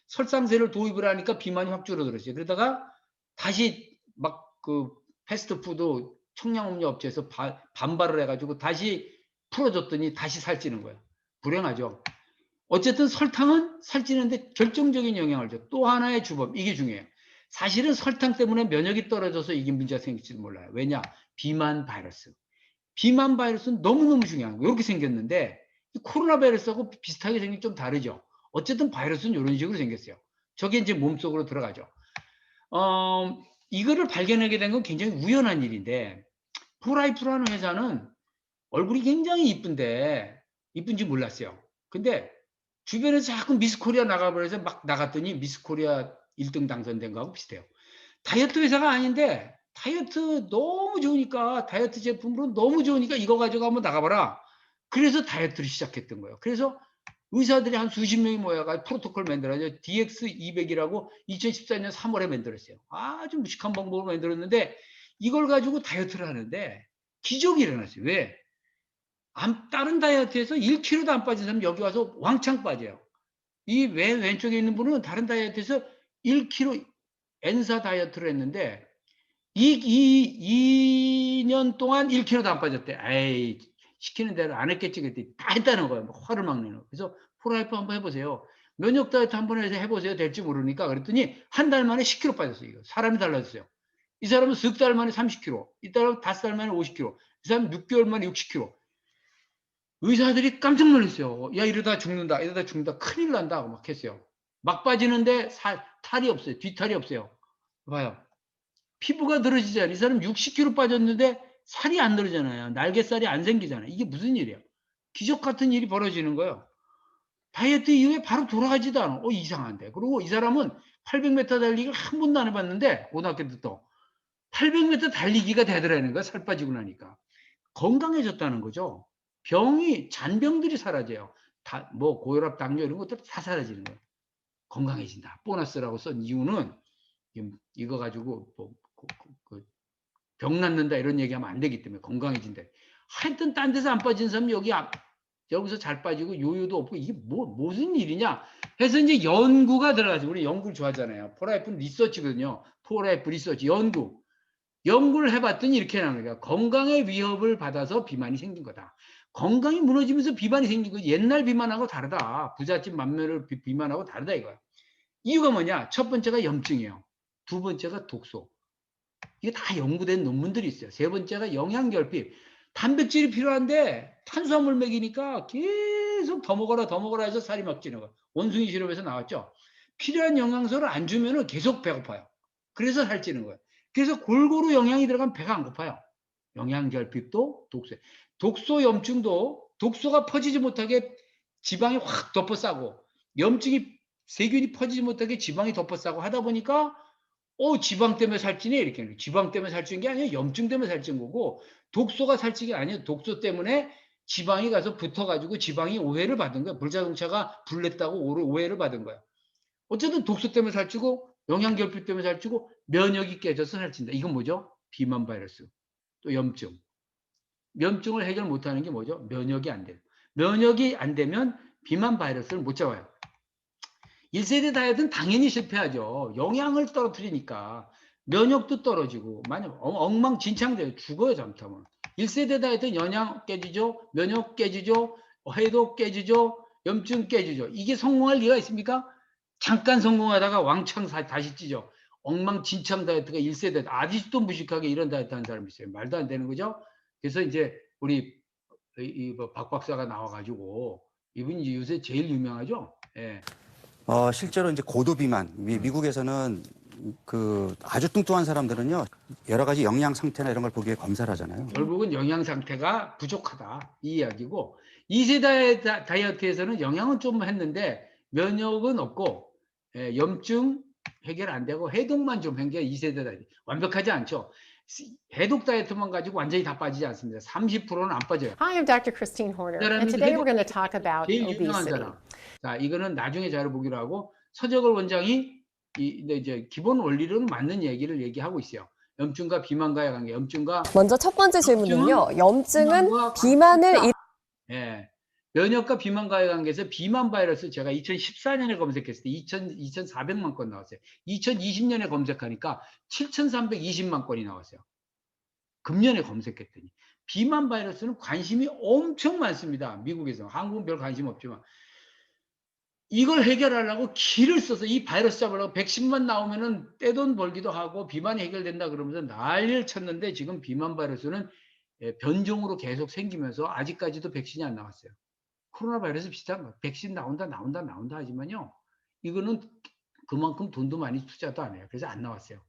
설탕세를 도입을 하니까 비만이 확 줄어들었어요. 그러다가 다시 막 그 패스트푸드 청량음료 업체에서 반발을 해가지고 다시 풀어줬더니 다시 살찌는 거예요. 불행하죠. 어쨌든 설탕은 살찌는데 결정적인 영향을 줘. 또 하나의 주범. 이게 중요해요. 사실은 설탕 때문에 면역이 떨어져서 이게 문제가 생길지도 몰라요. 왜냐? 비만 바이러스. 비만 바이러스는 너무너무 중요한 거예요. 이렇게 생겼는데 코로나 바이러스하고 비슷하게 생긴 좀 다르죠. 어쨌든 바이러스는 이런 식으로 생겼어요. 저게 이제 몸속으로 들어가죠. 이거를 발견하게 된 건 굉장히 우연한 일인데 프라이프라는 회사는 얼굴이 굉장히 이쁜데 이쁜지 몰랐어요. 근데 주변에서 자꾸 미스코리아 나가버려서 막 나갔더니 미스코리아 1등 당선된 거하고 비슷해요. 다이어트 회사가 아닌데 다이어트 너무 좋으니까 다이어트 제품으로 너무 좋으니까 이거 가지고 한번 나가봐라. 그래서 다이어트를 시작했던 거예요. 그래서 의사들이 한 수십 명이 모여가 프로토콜 만들어서 DX200이라고 2014년 3월에 만들었어요. 아주 무식한 방법으로 만들었는데 이걸 가지고 다이어트를 하는데 기적이 일어났어요. 왜? 다른 다이어트에서 1kg도 안 빠진 사람 여기 와서 왕창 빠져요. 이 왼쪽에 있는 분은 다른 다이어트에서 1kg N사 다이어트를 했는데 2년 동안 1kg도 안 빠졌대. 에이, 시키는 대로 안 했겠지. 그랬더니 다 했다는 거예요. 화를 막 내는 거예요. 그래서 프라이프 한번 해보세요. 면역 다이어트 한번 해서 해보세요. 될지 모르니까. 그랬더니 한 달 만에 10kg 빠졌어요. 이거. 사람이 달라졌어요. 이 사람은 석 달 만에 30kg, 이 사람은 5달 만에 50kg, 이 사람은 6개월 만에 60kg. 의사들이 깜짝 놀랐어요. 야, 이러다 죽는다, 이러다 죽는다, 큰일 난다 하고 막 했어요. 막 빠지는데 탈이 없어요. 뒤탈이 없어요. 봐요. 피부가 늘어지잖아요. 이 사람 60kg 빠졌는데 살이 안 늘어잖아요. 날개살이 안 생기잖아요. 이게 무슨 일이에요? 기적 같은 일이 벌어지는 거예요. 다이어트 이후에 바로 돌아가지도 않아. 이상한데. 그리고 이 사람은 800m 달리기를 한 번도 안 해봤는데, 고등학교 때부터 800m 달리기가 되더라는 거야. 살 빠지고 나니까. 건강해졌다는 거죠. 잔병들이 사라져요. 뭐 고혈압, 당뇨 이런 것들 다 사라지는 거예요. 건강해진다. 보너스라고 쓴 이유는 이거 가지고 병 낫는다 이런 얘기하면 안 되기 때문에 건강해진다. 하여튼 딴 데서 안 빠진 사람이 여기서 잘 빠지고 요요도 없고 이게 무슨 일이냐 해서 이제 연구가 들어가죠. 우리 연구를 좋아하잖아요. 포라이프는 리서치거든요. 포라이프 리서치 연구를 해봤더니 이렇게 나오는 거야. 건강의 위협을 받아서 비만이 생긴 거다. 건강이 무너지면서 비만이 생긴 거 옛날 비만하고 다르다. 부잣집 맏며느리 비만하고 다르다 이거야. 이유가 뭐냐? 첫 번째가 염증이에요. 두 번째가 독소. 이게 다 연구된 논문들이 있어요. 세 번째가 영양결핍. 단백질이 필요한데 탄수화물 먹이니까 계속 더 먹어라 해서 살이 막 찌는 거예요. 원숭이 실험에서 나왔죠. 필요한 영양소를 안 주면 계속 배고파요. 그래서 살찌는 거예요. 그래서 골고루 영양이 들어가면 배가 안 고파요. 영양결핍도 독소 염증도 독소가 퍼지지 못하게 지방이 확 덮어싸고 세균이 퍼지지 못하게 지방이 덮어싸고 하다 보니까 지방 때문에 살찌네 이렇게 하는 거예요. 지방 때문에 살찌는 게 아니에요. 염증 때문에 살찐 거고 독소가 살찐 게 아니에요. 독소 때문에 지방이 가서 붙어가지고 지방이 오해를 받은 거예요. 불자동차가 불냈다고 오해를 받은 거예요. 어쨌든 독소 때문에 살찌고 영양결핍 때문에 살찌고 면역이 깨져서 살찐다. 이건 뭐죠? 비만 바이러스. 또 염증을 해결 못하는 게 뭐죠? 면역이 안 돼요. 면역이 안 되면 비만 바이러스를 못 잡아요. 1세대 다이어트는 당연히 실패하죠. 영양을 떨어뜨리니까 면역도 떨어지고 만약 엉망진창돼요. 죽어요 잘못하면. 1세대 다이어트는 영양 깨지죠. 면역 깨지죠. 해독 깨지죠. 염증 깨지죠. 이게 성공할 리가 있습니까? 잠깐 성공하다가 왕창 다시 찌죠. 엉망진창 다이어트가 1세대 아직도 무식하게 이런 다이어트 하는 사람이 있어요. 말도 안 되는 거죠. 그래서 이제 우리 박 박사가 나와가지고 이분이 요새 제일 유명하죠. 예. 실제로 이제 고도 비만, 미국에서는 그 아주 뚱뚱한 사람들은요, 여러 가지 영양 상태나 이런 걸 보기에 검사를 하잖아요. 결국은 영양 상태가 부족하다 이 이야기고 2세 다이어트에서는 영양은 좀 했는데 면역은 없고 염증 해결 안 되고 해독만 좀 한 게 2세대 다이어트. 완벽하지 않죠. 해독 다이어트만 가지고 완전히 다 빠지지 않습니다. 30%는 안 빠져요. Hi, I'm Dr. Christine Horner, and today we're going to talk about 제일 유명한 obesity. 사람. 자, 이거는 나중에 자료 보기로 하고 서정걸 원장이 이제 기본 원리로는 맞는 얘기를 얘기하고 있어요. 염증과 비만과의 관계. 먼저 첫 번째 질문은요. 염증은 비만과 비만을 예. 면역과 비만과의 관계에서 비만 바이러스 제가 2014년에 검색했을 때 2,400만 건 나왔어요. 2020년에 검색하니까 7,320만 건이 나왔어요. 금년에 검색했더니 비만 바이러스는 관심이 엄청 많습니다. 미국에서. 한국은 별 관심 없지만 이걸 해결하려고 기를 써서 이 바이러스 잡으려고 백신만 나오면은 떼돈 벌기도 하고 비만이 해결된다 그러면서 난리를 쳤는데 지금 비만 바이러스는 변종으로 계속 생기면서 아직까지도 백신이 안 나왔어요. 코로나 바이러스 비슷한 거. 백신 나온다 하지만요. 이거는 그만큼 돈도 많이 투자도 안 해요. 그래서 안 나왔어요.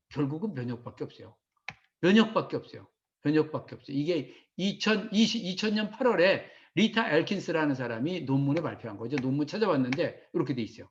결국은 면역밖에 없어요. 이게 2000년 8월에 리타 엘킨스라는 사람이 논문에 발표한 거죠. 논문 찾아봤는데 이렇게 돼 있어요.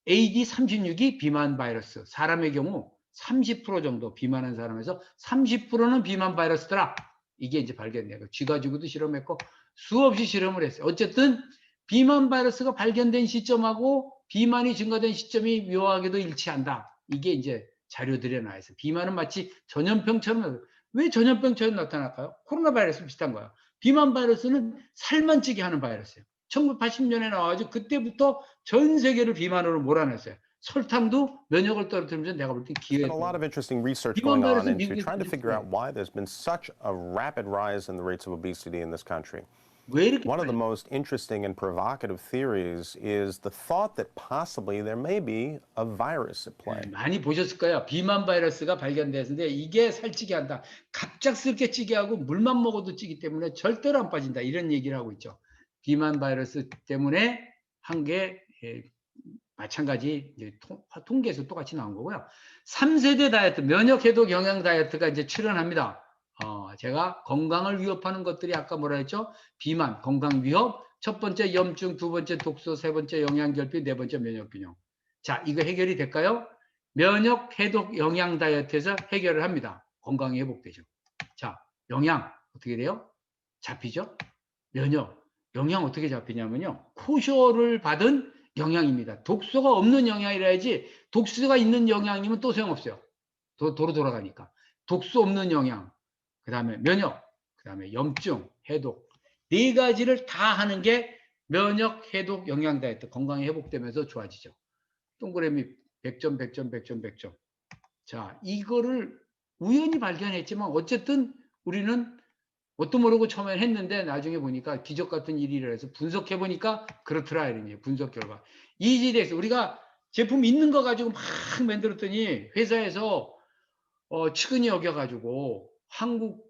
AD36이 비만 바이러스. 사람의 경우 30% 정도 비만한 사람에서 30%는 비만 바이러스더라. 이게 이제 발견돼요. 쥐 가지고도 실험했고 수없이 실험을 했어요. 어쨌든 비만 바이러스가 발견된 시점하고 비만이 증가된 시점이 묘하게도 일치한다. 이게 이제 자료들에 나와 있어요. 비만은 마치 전염병처럼 왜 전염병처럼 나타날까요? 코로나 바이러스 비슷한 거예요. 비만 바이러스는 살만 찌게 하는 바이러스예요. 1980년에 나와가지고 그때부터 전 세계를 비만으로 몰아냈어요. 설탕도 면역을 떨어뜨리면서 내가 볼 때 기회가 There's been a lot of interesting research going on into trying to figure out why there's been such a rapid rise in the rates of obesity in this country. 왜 이렇게 One of the most interesting and provocative theories is the thought that possibly there may be a virus at play. 많이 보셨을 거예요. 비만 바이러스가 발견됐는데 이게 살찌게 한다. 갑작스럽게 찌게 하고 물만 먹어도 찌기 때문에 절대로 안 빠진다. 이런 얘기를 하고 있죠. 비만 바이러스 때문에 한 게 마찬가지 이제 통계에서 똑같이 나온 거고요. 3세대 다이어트, 면역 해독 영양 다이어트가 이제 출현합니다. 제가 건강을 위협하는 것들이 아까 뭐라 했죠? 비만, 건강 위협, 첫 번째 염증, 두 번째 독소, 세 번째 영양 결핍, 네 번째 면역 균형. 자, 이거 해결이 될까요? 면역 해독 영양 다이어트에서 해결을 합니다. 건강이 회복되죠. 자, 영양 어떻게 돼요? 잡히죠? 면역, 영양 어떻게 잡히냐면요. 코쇼를 받은 영양입니다. 독소가 없는 영양이라야지 독소가 있는 영양이면 또 소용없어요. 도로 돌아가니까. 독소 없는 영양, 그 다음에 면역, 그 다음에 염증, 해독. 네 가지를 다 하는 게 면역, 해독, 영양 다이어트. 건강이 회복되면서 좋아지죠. 동그라미 100점, 100점, 100점, 100점. 자, 이거를 우연히 발견했지만 어쨌든 우리는 뭣도 모르고 처음에 했는데 나중에 보니까 기적 같은 일이라 해서 분석해 보니까 그렇더라 이런 게 분석 결과. 이지덱스 우리가 제품 있는 거 가지고 막 만들었더니 회사에서 측은히 여겨 가지고 한국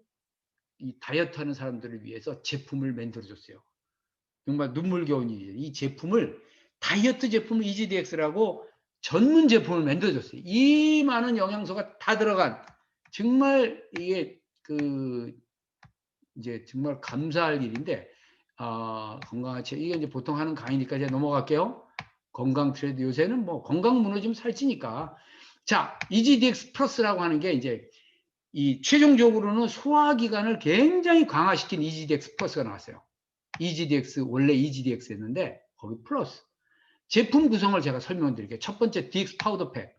이 다이어트 하는 사람들을 위해서 제품을 만들어 줬어요. 정말 눈물겨운 일이에요. 이 제품을 다이어트 제품을 이지덱스라고 전문 제품을 만들어 줬어요. 이 많은 영양소가 다 들어간 정말 이게 이제 정말 감사할 일인데, 건강한 체, 이게 이제 보통 하는 강의니까 이제 넘어갈게요. 건강 트레이드 요새는 뭐 건강 무너지면 살찌니까. 자, 이지덱스 플러스라고 하는 게 이제 이 최종적으로는 소화기관을 굉장히 강화시킨 이지덱스 플러스가 나왔어요. 이지덱스, 원래 이지덱스였는데 거기 플러스. 제품 구성을 제가 설명드릴게요. 첫 번째 DX 파우더팩.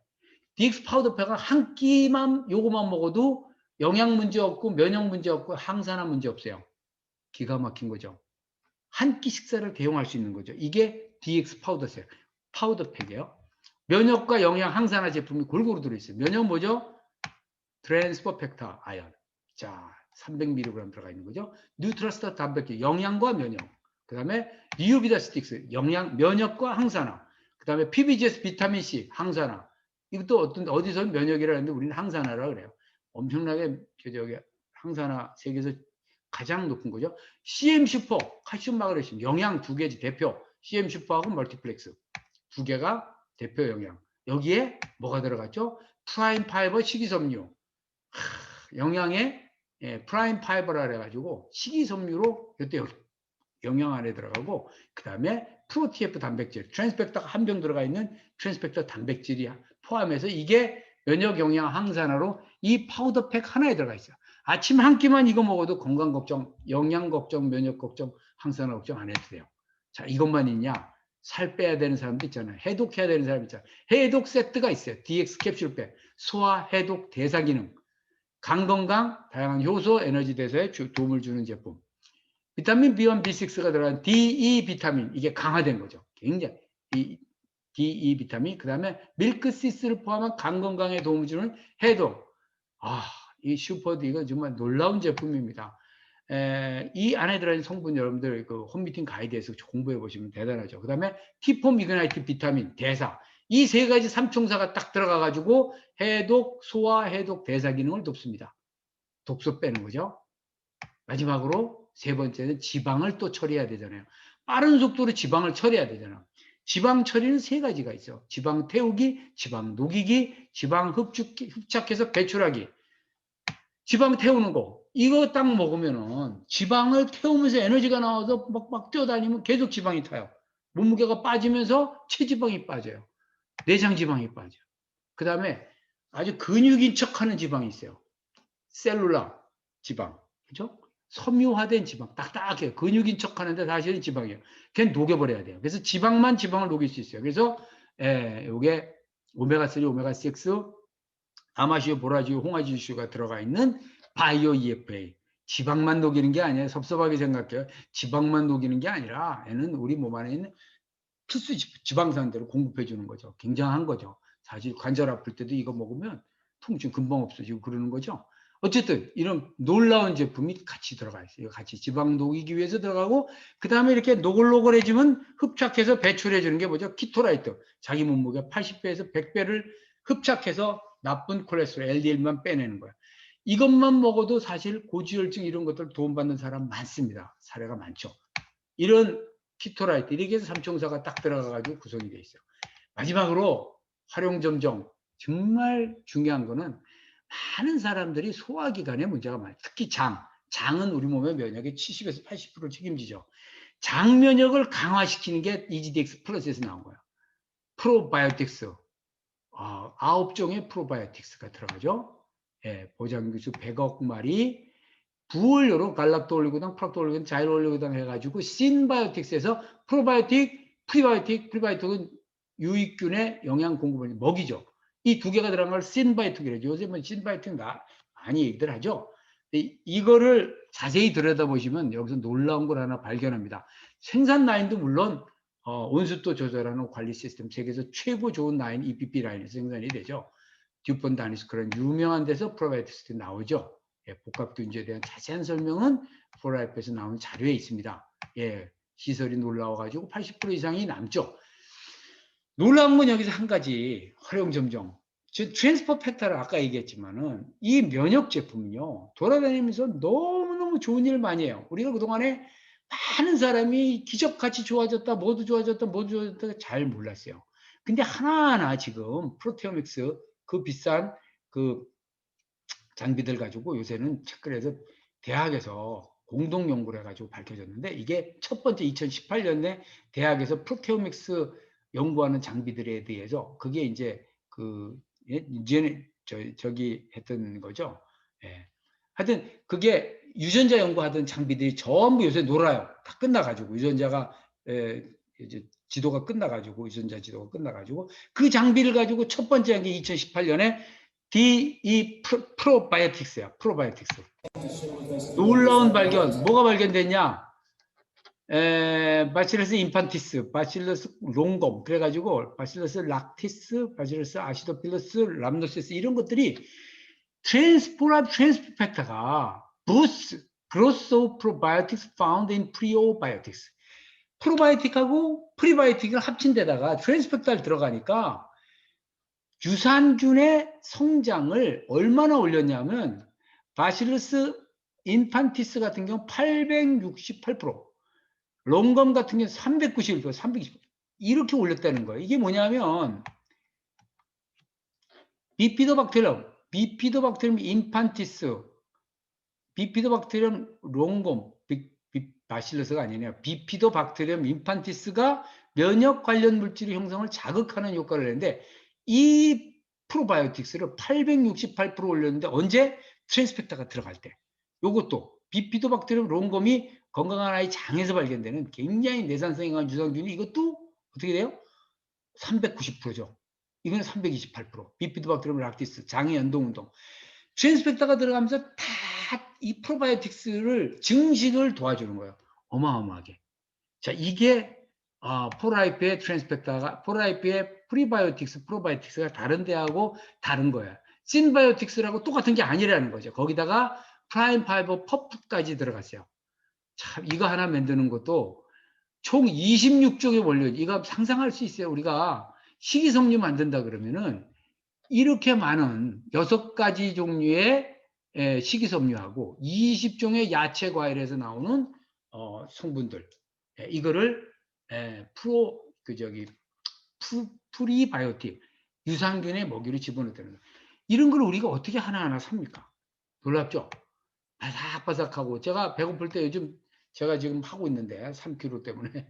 DX 파우더팩은 한 끼만 요거만 먹어도 영양 문제 없고 면역 문제 없고 항산화 문제 없어요. 기가 막힌 거죠. 한 끼 식사를 대용할 수 있는 거죠. 이게 DX 파우더팩이에요. 면역과 영양 항산화 제품이 골고루 들어있어요. 면역 뭐죠? 트랜스퍼 팩터 아연. 자, 300mg 들어가 있는 거죠. 뉴트러스터 단백질, 영양과 면역. 그 다음에 리우비다 스틱스, 영양, 면역과 항산화. 그 다음에 PBGS 비타민 C, 항산화. 이것도 어디서 면역이라 하는데 우리는 항산화라 그래요. 엄청나게 저기 항산화 세계에서 가장 높은 거죠. CM 슈퍼, 칼슘 마그네슘, 영양 두 개지 대표. CM 슈퍼하고 멀티플렉스 두 개가 대표 영양. 여기에 뭐가 들어갔죠? 프라임 파이버 식이섬유. 영양에 프라임 파이버라 그래가지고 식이섬유로 이때 영양 안에 들어가고, 그 다음에 프로티에프 단백질, 트랜스펙터가 한 병 들어가 있는 트랜스펙터 단백질이 포함해서 이게 면역 영양 항산화로 이 파우더팩 하나에 들어가 있어요. 아침 한 끼만 이거 먹어도 건강 걱정, 영양 걱정, 면역 걱정, 항산화 걱정 안 해도 돼요. 자, 이것만 있냐? 살 빼야 되는 사람도 있잖아요. 해독해야 되는 사람 있잖아요. 해독 세트가 있어요. DX 캡슐팩, 소화, 해독, 대사 기능, 간 건강, 다양한 효소, 에너지 대사에 도움을 주는 제품. 비타민 B1, B6가 들어간 DE 비타민, 이게 강화된 거죠. 굉장히. DE 비타민, 그 다음에 밀크시스를 포함한 간 건강에 도움을 주는 해독. 이 슈퍼드, 이거 정말 놀라운 제품입니다. 이 안에 들어있는 성분 여러분들 그 홈미팅 가이드에서 공부해 보시면 대단하죠. 그 다음에 티폼 이그나이트 비타민, 대사. 이 세 가지 삼총사가 딱 들어가가지고 해독, 소화, 해독, 대사 기능을 돕습니다. 독소 빼는 거죠. 마지막으로 세 번째는 지방을 또 처리해야 되잖아요. 빠른 속도로 지방을 처리해야 되잖아요. 지방 처리는 세 가지가 있어. 지방 태우기, 지방 녹이기, 지방 흡착해서 배출하기. 지방 태우는 거. 이거 딱 먹으면은 지방을 태우면서 에너지가 나와서 막 뛰어다니면 계속 지방이 타요. 몸무게가 빠지면서 체지방이 빠져요. 내장 지방이 빠져요. 그 다음에 아주 근육인 척하는 지방이 있어요. 셀룰라 지방. 그죠? 섬유화된 지방. 딱딱해요. 근육인 척하는데 사실은 지방이에요. 그냥 녹여버려야 돼요. 그래서 지방만 지방을 녹일 수 있어요. 그래서 요게 오메가3, 오메가6, 아마시오, 보라지오, 홍화지수가 들어가 있는 바이오 EFA. 지방만 녹이는 게 아니에요. 섭섭하게 생각해요. 지방만 녹이는 게 아니라 얘는 우리 몸 안에 있는 필수 지방산들을 공급해 주는 거죠. 굉장한 거죠. 사실 관절 아플 때도 이거 먹으면 통증 금방 없어지고 그러는 거죠. 어쨌든 이런 놀라운 제품이 같이 들어가 있어요. 같이 지방 녹이기 위해서 들어가고 그 다음에 이렇게 노글노글해지면 흡착해서 배출해 주는 게 뭐죠? 키토라이트. 자기 몸무게 80배에서 100배를 흡착해서 나쁜 콜레스테롤 LDL만 빼내는 거야. 이것만 먹어도 사실 고지혈증 이런 것들 도움받는 사람 많습니다. 사례가 많죠. 이런 키토라이트 이렇게 해서 삼총사가 딱 들어가가지고 구성이 돼 있어요. 마지막으로 활용점정 정말 중요한 거는 많은 사람들이 소화기관에 문제가 많아요. 특히 장은 우리 몸의 면역의 70에서 80%를 책임지죠. 장 면역을 강화시키는 게 EGDX 플러스에서 나온 거예요. 프로바이오틱스 9종의 프로바이오틱스가 들어가죠. 예, 보장기수 100억 마리 부원료로 갈락도 올리고당, 프락도 올리고당, 자일 올리고당 해가지고 신바이오틱스에서 프로바이오틱, 프리바이오틱은 유익균의 영양 공급을 먹이죠. 이 두 개가 들어간 걸 신바이오틱이라죠. 요즘은 신바이오틱 많이 얘기들 하죠. 이거를 자세히 들여다보시면 여기서 놀라운 걸 하나 발견합니다. 생산 라인도 물론 온습도 조절하는 관리 시스템 세계에서 최고 좋은 라인 EPP 라인에서 생산이 되죠. 듀폰 다니스 그런 유명한 데서 프로바이오틱스 나오죠. 예, 복합균주에 대한 자세한 설명은 포라이프에서 나오는 자료에 있습니다. 예, 시설이 놀라워가지고 80% 이상이 남죠. 놀라운 건 여기서 한 가지 활용점정. 트랜스퍼 팩터를 아까 얘기했지만은 이 면역 제품은요 돌아다니면서 너무너무 좋은 일을 많이 해요. 우리가 그동안에 많은 사람이 기적같이 좋아졌다, 모두 좋아졌다 잘 몰랐어요. 근데 하나하나 지금 프로테오믹스 그 비싼 그 장비들 가지고 요새는 책걸에서 대학에서 공동 연구를 해가지고 밝혀졌는데 이게 첫 번째 2018년에 대학에서 프로테오믹스 연구하는 장비들에 대해서 그게 이제 이제는 저기 했던 거죠. 예. 하여튼 그게 유전자 연구하던 장비들이 전부 요새 놀아요. 다 끝나가지고 유전자가 이제 지도가 끝나가지고 유전자 지도가 끝나가지고 그 장비를 가지고 첫 번째 한 게 2018년에 프로바이오틱스야. 프로바이오틱스. 놀라운 발견. 뭐가 발견됐냐? 바실러스 인판티스, 바실러스 롱검, 그래가지고 바실러스 락티스, 바실러스 아시도필러스, 람노시스 이런 것들이 트랜스포 팩터가 boosts growth of probiotics found in prebiotics. 프로바이오틱하고 프리바이오틱을 합친 데다가 트랜스펙터를 들어가니까 유산균의 성장을 얼마나 올렸냐면 바실러스 인판티스 같은 경우 868%, 롱검 같은 경우 391%, 320% 이렇게 올렸다는 거예요. 이게 뭐냐면 비피도박테리움 인판티스, 비피도박테리움 롱검, 바실러스가 아니네요. 비피도박테리움 인판티스가 면역 관련 물질의 형성을 자극하는 효과를 내는데 이 프로바이오틱스를 868% 올렸는데 언제? 트랜스펙터가 들어갈 때. 요것도 비피도박테리움 롱검이 건강한 아이 장에서 발견되는 굉장히 내산성이 강한 유산균이 이것도 어떻게 돼요? 390%죠. 이거는 328%. 비피도박테리움 락티스, 장의 연동운동. 트랜스펙터가 들어가면서 다 이 프로바이오틱스를 증식을 도와주는 거예요. 어마어마하게. 자, 이게 포라이프의 트랜스펙터가 포라이프의 프로바이오틱스가 다른 데하고 다른 거야. 신바이오틱스라고 똑같은 게 아니라는 거죠. 거기다가 프라임 파이버 퍼프까지 들어갔어요. 참 이거 하나 만드는 것도 총 26종의 원료. 이거 상상할 수 있어요. 우리가 식이섬유 만든다 그러면은 이렇게 많은 6가지 종류의 식이섬유하고 20종의 야채 과일에서 나오는 성분들 이거를 프리바이오틱 유산균의 먹이로 집어넣는 거예요. 이런 걸 우리가 어떻게 하나하나 삽니까? 놀랍죠? 바삭바삭하고 제가 배고플 때 요즘 제가 지금 하고 있는데 3kg 때문에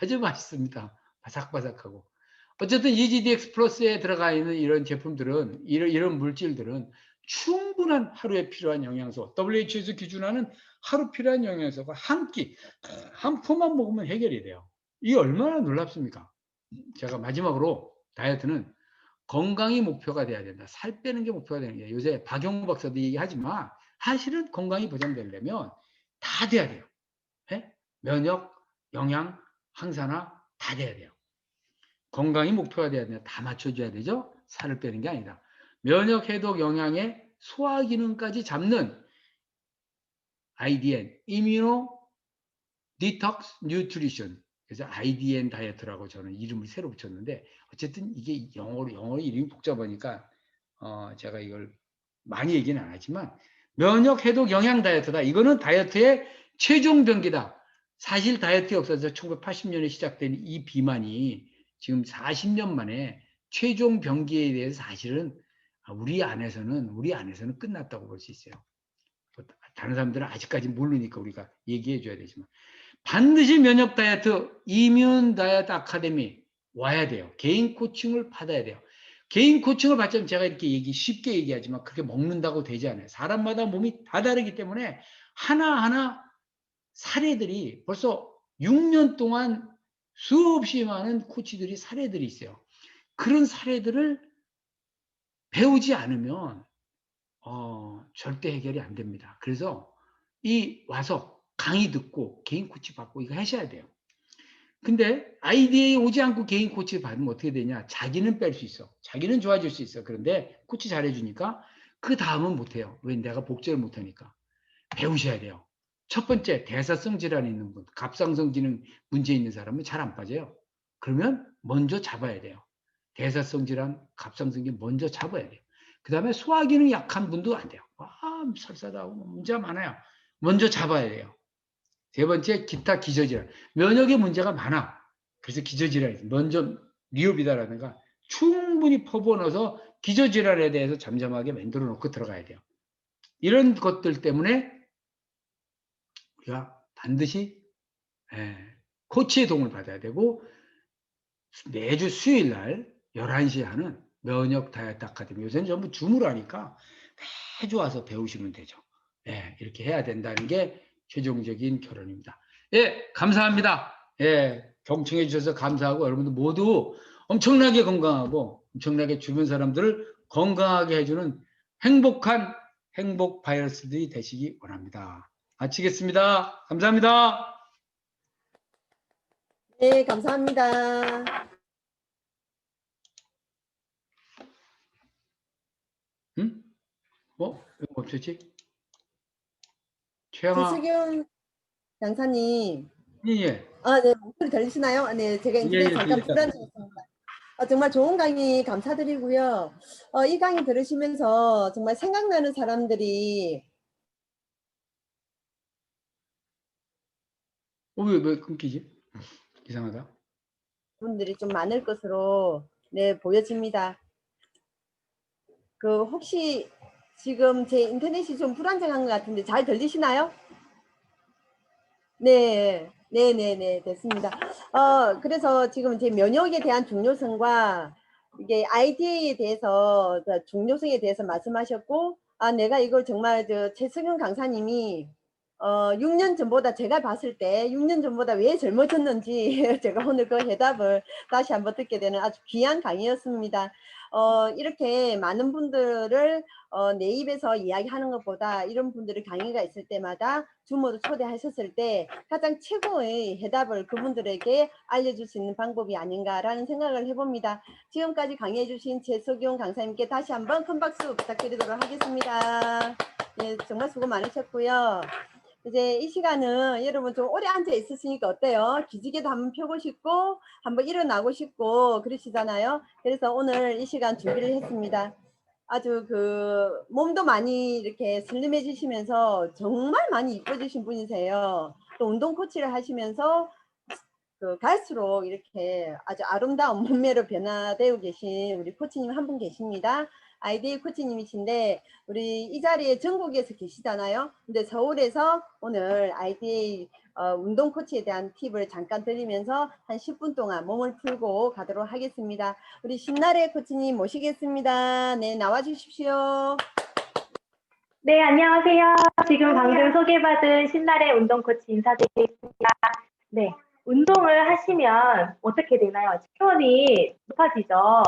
아주 맛있습니다. 바삭바삭하고. 어쨌든 EGDX 플러스에 들어가 있는 이런 제품들은 이런 물질들은 충분한 하루에 필요한 영양소, WHO에서 기준하는 하루 필요한 영양소가 한 포만 먹으면 해결이 돼요. 이게 얼마나 놀랍습니까? 제가 마지막으로 다이어트는 건강이 목표가 돼야 된다. 살 빼는 게 목표가 되는 게 요새 박용우 박사도 얘기하지만 사실은 건강이 보장되려면 다 돼야 돼요. 네? 면역, 영양, 항산화 다 돼야 돼요. 건강이 목표가 돼야 된다. 다 맞춰줘야 되죠. 살을 빼는 게 아니다. 면역, 해독, 영양에 소화 기능까지 잡는 IDN, Immuno Detox Nutrition. 그래서 IDN 다이어트라고 저는 이름을 새로 붙였는데, 어쨌든 이게 영어로 이름이 복잡하니까 제가 이걸 많이 얘기는 안 하지만, 면역 해독 영양 다이어트다. 이거는 다이어트의 최종 병기다. 사실 다이어트 역사에서 1980년에 시작된 이 비만이 지금 40년 만에 최종 병기에 대해서 사실은 우리 안에서는 끝났다고 볼 수 있어요. 다른 사람들은 아직까지 모르니까 우리가 얘기해 줘야 되지만, 반드시 면역 다이어트, 이뮨 다이어트 아카데미 와야 돼요. 개인 코칭을 받아야 돼요. 개인 코칭을 받자면 제가 이렇게 쉽게 얘기하지만 그렇게 먹는다고 되지 않아요. 사람마다 몸이 다 다르기 때문에 하나하나 사례들이 벌써 6년 동안 수없이 많은 코치들이 사례들이 있어요. 그런 사례들을 배우지 않으면 절대 해결이 안 됩니다. 그래서 와서 강의 듣고 개인 코치 받고 이거 하셔야 돼요. 근데 아이디어에 오지 않고 개인 코치 받으면 어떻게 되냐? 자기는 뺄 수 있어. 자기는 좋아질 수 있어. 그런데 코치 잘해주니까 그 다음은 못해요. 왜? 내가 복제를 못하니까. 배우셔야 돼요. 첫 번째, 대사성 질환이 있는 분, 갑상선 기능 문제 있는 사람은 잘 안 빠져요. 그러면 먼저 잡아야 돼요. 대사성 질환, 갑상선 기능 먼저 잡아야 돼요. 그 다음에 소화 기능 약한 분도 안 돼요. 설사하고 문제가 많아요. 먼저 잡아야 돼요. 세 번째, 기타 기저질환. 면역에 문제가 많아. 그래서 기저질환이 먼저 리오비다라든가 충분히 퍼부어넣어서 기저질환에 대해서 잠잠하게 만들어 놓고 들어가야 돼요. 이런 것들 때문에 우리가 반드시 코치의 도움을 받아야 되고, 매주 수요일 날 11시에 하는 면역 다이어트 아카데미, 요새는 전부 줌으로 하니까 매주 와서 배우시면 되죠. 이렇게 해야 된다는 게 최종적인 결론입니다. 감사합니다. 경청해 주셔서 감사하고, 여러분들 모두 엄청나게 건강하고 엄청나게 주변 사람들을 건강하게 해주는 행복 바이러스들이 되시기 원합니다. 마치겠습니다. 감사합니다. 네, 감사합니다. 응? 이거 없었지? 최영아. 최수경 강사님. 예. 네, 목소리 들리시나요? 네, 제가 인터넷 잠깐 불안정했습니다. 정말 좋은 강의 감사드리고요. 이 강의 들으시면서 정말 생각나는 사람들이 왜 끊기지? 이상하다. 분들이 좀 많을 것으로 보여집니다. 혹시 지금 제 인터넷이 좀 불안정한 것 같은데 잘 들리시나요? 네, 됐습니다. 그래서 지금 제 면역에 대한 중요성과 이게 IDA에 대해서 중요성에 대해서 말씀하셨고, 내가 이걸 정말 최승윤 강사님이 6년 전보다 제가 봤을 때 6년 전보다 왜 젊어졌는지 제가 오늘 그 해답을 다시 한번 듣게 되는 아주 귀한 강의였습니다. 이렇게 많은 분들을 내 입에서 이야기하는 것보다 이런 분들이 강의가 있을 때마다 줌으로 초대하셨을 때 가장 최고의 해답을 그분들에게 알려줄 수 있는 방법이 아닌가라는 생각을 해봅니다. 지금까지 강의해 주신 최석용 강사님께 다시 한번 큰 박수 부탁드리도록 하겠습니다. 네, 정말 수고 많으셨고요. 이제 이 시간은 여러분 좀 오래 앉아 있으시니까 어때요? 기지개도 한번 펴고 싶고 한번 일어나고 싶고 그러시잖아요. 그래서 오늘 이 시간 준비를 했습니다. 아주 몸도 많이 이렇게 슬림해지시면서 정말 많이 이뻐지신 분이세요. 또 운동 코치를 하시면서 갈수록 이렇게 아주 아름다운 몸매로 변화되고 계신 우리 코치님 한 분 계십니다. IDA 코치님이신데 우리 이 자리에 전국에서 계시잖아요. 근데 서울에서 오늘 IDA 운동 코치에 대한 팁을 잠깐 드리면서 한 10분 동안 몸을 풀고 가도록 하겠습니다. 우리 신나래 코치님 모시겠습니다. 네, 나와 주십시오. 네, 안녕하세요. 지금 방금 소개받은 신나래 운동 코치 인사드리겠습니다. 네, 운동을 하시면 어떻게 되나요? 체온이 높아지죠.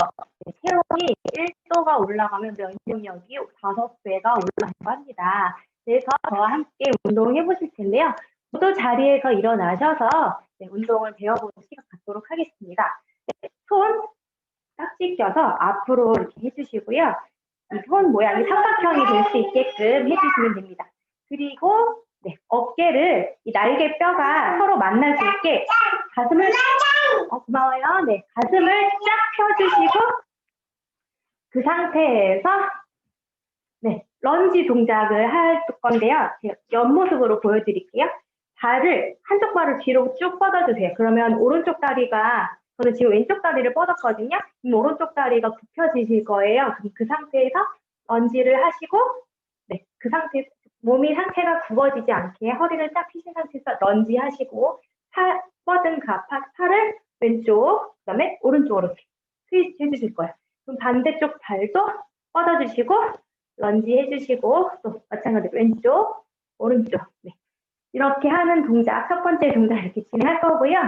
네, 체온이 1도가 올라가면 면역력이 5배가 올라간다고 합니다. 그래서 저와 함께 운동해 보실 텐데요. 모두 자리에서 일어나셔서 운동을 배워보는 시간 갖도록 하겠습니다. 손 깍지 껴서 앞으로 이렇게 해주시고요. 이 손 모양이 삼각형이 될 수 있게끔 해주시면 됩니다. 그리고 네, 어깨를 이 날개 뼈가 서로 만날 수 있게 가슴을 고마워요. 네, 가슴을 쫙 펴주시고 그 상태에서 네, 런지 동작을 할 건데요. 제가 옆모습으로 보여드릴게요. 발을 한쪽 발을 뒤로 쭉 뻗어주세요. 그러면 오른쪽 다리가 저는 지금 왼쪽 다리를 뻗었거든요. 그럼 오른쪽 다리가 굽혀지실 거예요. 그럼 그 상태에서 런지를 하시고 네, 그 상태 몸이 상태가 굽어지지 않게 허리를 딱 펴신 상태에서 런지 하시고 뻗은 그 팔을 왼쪽 그다음에 오른쪽으로 트위스트 해주실 거예요. 그럼 반대쪽 발도 뻗어주시고 런지 해주시고 또 마찬가지로 왼쪽 오른쪽 네. 이렇게 하는 동작 첫 번째 동작 이렇게 진행할 거고요.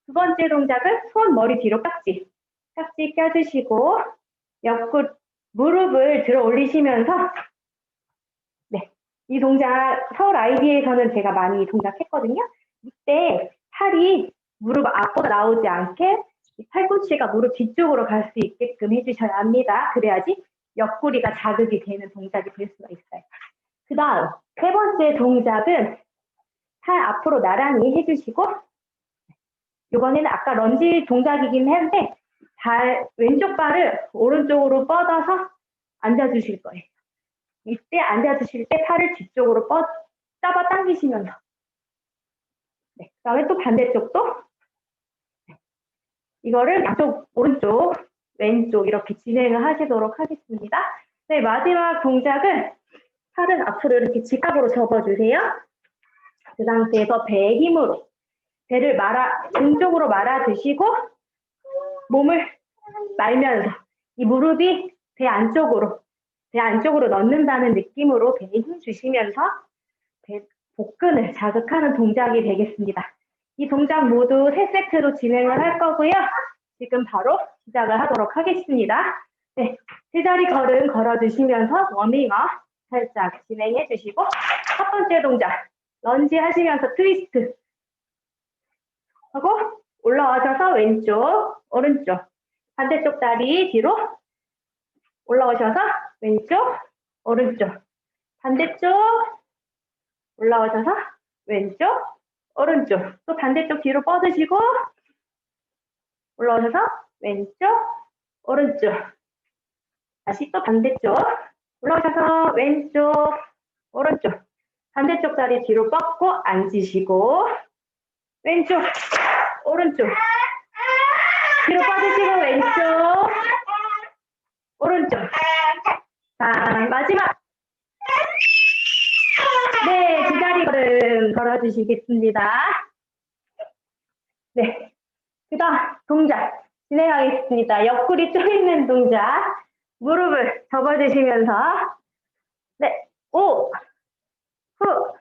두 번째 동작은 손 머리 뒤로 깍지 껴주시고 옆구리 무릎을 들어 올리시면서 네, 이 동작 서울 아이디에서는 제가 많이 동작했거든요. 이때 팔이 무릎 앞으로 나오지 않게 팔꿈치가 무릎 뒤쪽으로 갈 수 있게끔 해주셔야 합니다. 그래야지 옆구리가 자극이 되는 동작이 될 수가 있어요. 그 다음 세 번째 동작은 팔 앞으로 나란히 해주시고 이번에는 아까 런지 동작이긴 한데 왼쪽 발을 오른쪽으로 뻗어서 앉아주실 거예요. 이때 앉아주실 때 팔을 뒤쪽으로 잡아 당기시면서 네, 그 다음에 또 반대쪽도 이거를 양쪽 오른쪽 왼쪽 이렇게 진행을 하시도록 하겠습니다. 네, 마지막 동작은 팔은 앞으로 이렇게 직각으로 접어주세요. 그 상태에서 배의 힘으로 배를 등 쪽으로 말아주시고 몸을 말면서 이 무릎이 배 안쪽으로 넣는다는 느낌으로 배에 힘 주시면서 복근을 자극하는 동작이 되겠습니다. 이 동작 모두 3세트로 진행을 할 거고요. 지금 바로 시작을 하도록 하겠습니다. 네, 제자리 걸음 걸어주시면서 워밍업 살짝 진행해 주시고 첫 번째 동작 런지 하시면서 트위스트 하고 올라오셔서 왼쪽 오른쪽 반대쪽 다리 뒤로 올라오셔서 왼쪽 오른쪽 반대쪽 올라오셔서 왼쪽 오른쪽 또 반대쪽 뒤로 뻗으시고 올라오셔서 왼쪽 오른쪽 다시 또 반대쪽 올라오셔서 왼쪽 오른쪽 반대쪽 다리 뒤로 뻗고 앉으시고 왼쪽 오른쪽 뒤로 뻗으시고 왼쪽 오른쪽 자 마지막 네 제자리 걸음 걸어주시겠습니다. 네 그다음 동작 진행하겠습니다. 옆구리 쪼이는 동작 무릎을 접어주시면서 네 오 후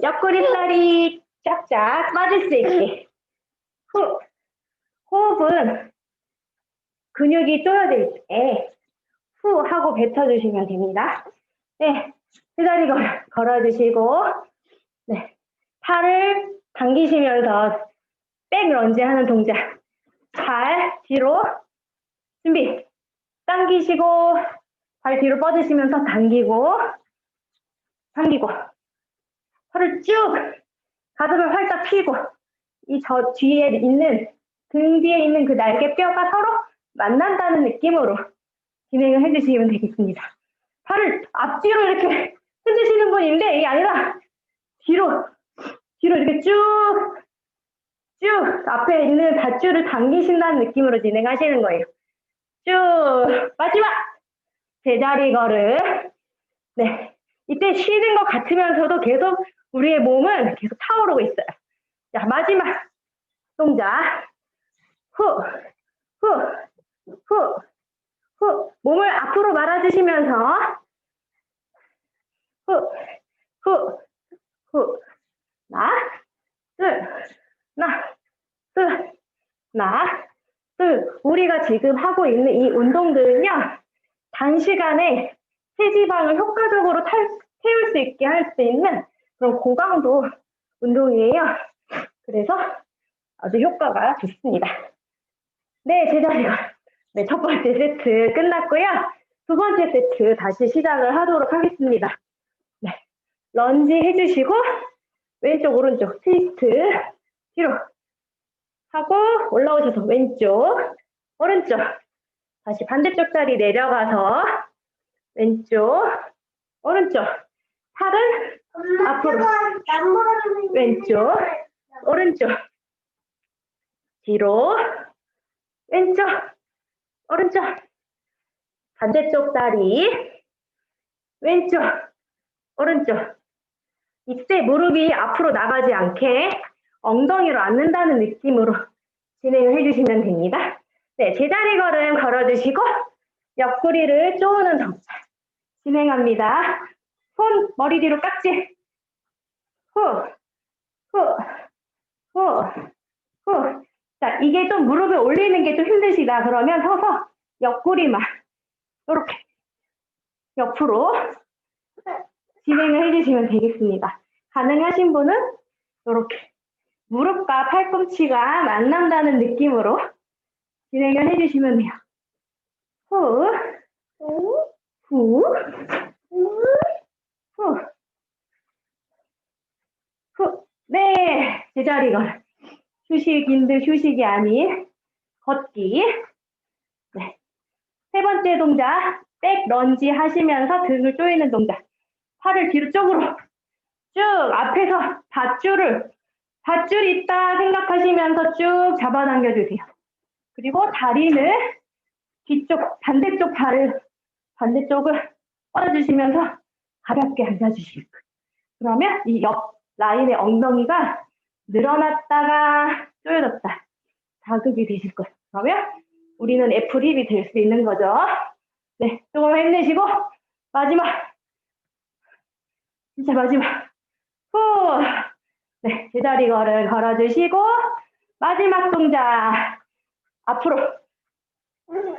옆구리살이 쫙쫙 빠질 수 있게 호흡은 근육이 쪼여질 때 후 하고 뱉어주시면 됩니다. 네, 제자리 걸어주시고 네, 팔을 당기시면서 백 런지 하는 동작 발 뒤로 준비 당기시고 발 뒤로 뻗으시면서 당기고 팔을 쭉 가슴을 활짝 펴고 저 뒤에 있는 등 뒤에 있는 그 날개 뼈가 서로 만난다는 느낌으로 진행을 해주시면 되겠습니다. 팔을 앞뒤로 이렇게 흔드시는 분인데 이게 아니라 뒤로 이렇게 쭉 앞에 있는 밧줄을 당기신다는 느낌으로 진행하시는 거예요. 쭉 마지막 제자리 걸음 네 이때 쉬는 것 같으면서도 계속 우리의 몸은 계속 타오르고 있어요. 자 마지막 동작 후 몸을 앞으로 말아주시면서 우리가 지금 하고 있는 이 운동들은요 단시간에 체지방을 효과적으로 태울 수 있게 할 수 있는 그런 고강도 운동이에요. 그래서 아주 효과가 좋습니다. 네, 제자리걸. 네, 첫 번째 세트 끝났고요. 두 번째 세트 다시 시작을 하도록 하겠습니다. 네, 런지 해주시고 왼쪽 오른쪽 트위스트 뒤로 하고 올라오셔서 왼쪽 오른쪽 다시 반대쪽 다리 내려가서 왼쪽 오른쪽 팔은 앞으로 왼쪽 오른쪽 뒤로 왼쪽 오른쪽 반대쪽 다리 왼쪽 오른쪽 이때 무릎이 앞으로 나가지 않게 엉덩이로 앉는다는 느낌으로 진행을 해주시면 됩니다. 네, 제자리 걸음 걸어주시고 옆구리를 쪼는 동작 진행합니다. 손 머리 뒤로 깍지 후. 자, 이게 좀 무릎을 올리는 게 좀 힘드시다 그러면 서서 옆구리만 이렇게 옆으로 진행을 해주시면 되겠습니다. 가능하신 분은 이렇게 무릎과 팔꿈치가 만난다는 느낌으로 진행을 해주시면 돼요. 후. 네, 제자리 걸음. 휴식인 듯 휴식이 아닌 걷기. 네. 세 번째 동작, 백 런지 하시면서 등을 조이는 동작. 팔을 뒤로 쪽으로 쭉 앞에서 밧줄 있다 생각하시면서 쭉 잡아당겨 주세요. 그리고 다리는 뒤쪽 반대쪽을 뻗어주시면서 가볍게 앉아주시고 그러면 이 옆 라인의 엉덩이가 늘어났다가 조여졌다 자극이 되실 거예요. 그러면 우리는 애플힙이 될 수 있는 거죠. 네, 조금 힘내시고 마지막 진짜 마지막 후. 네, 제자리 걸음 걸어주시고 마지막 동작 앞으로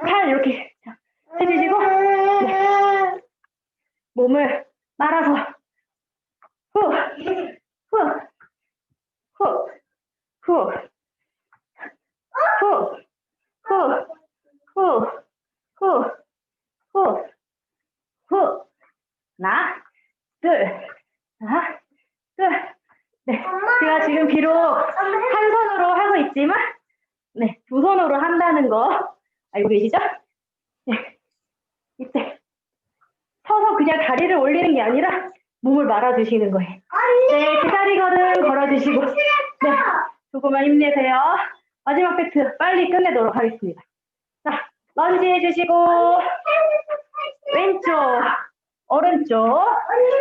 팔 이렇게 해주시고 네. 몸을 말아서 후. 하나, 둘. 네, 제가 지금 비록 한 손으로 하고 있지만, 네, 두 손으로 한다는 거 알고 계시죠? 네, 이때 서서 그냥 다리를 올리는 게 아니라 몸을 말아주시는 거예요. 네, 제자리 걸음 걸어주시고, 네, 조금만 힘내세요. 마지막 세트 빨리 끝내도록 하겠습니다. 자, 런지 해주시고, 왼쪽, 오른쪽,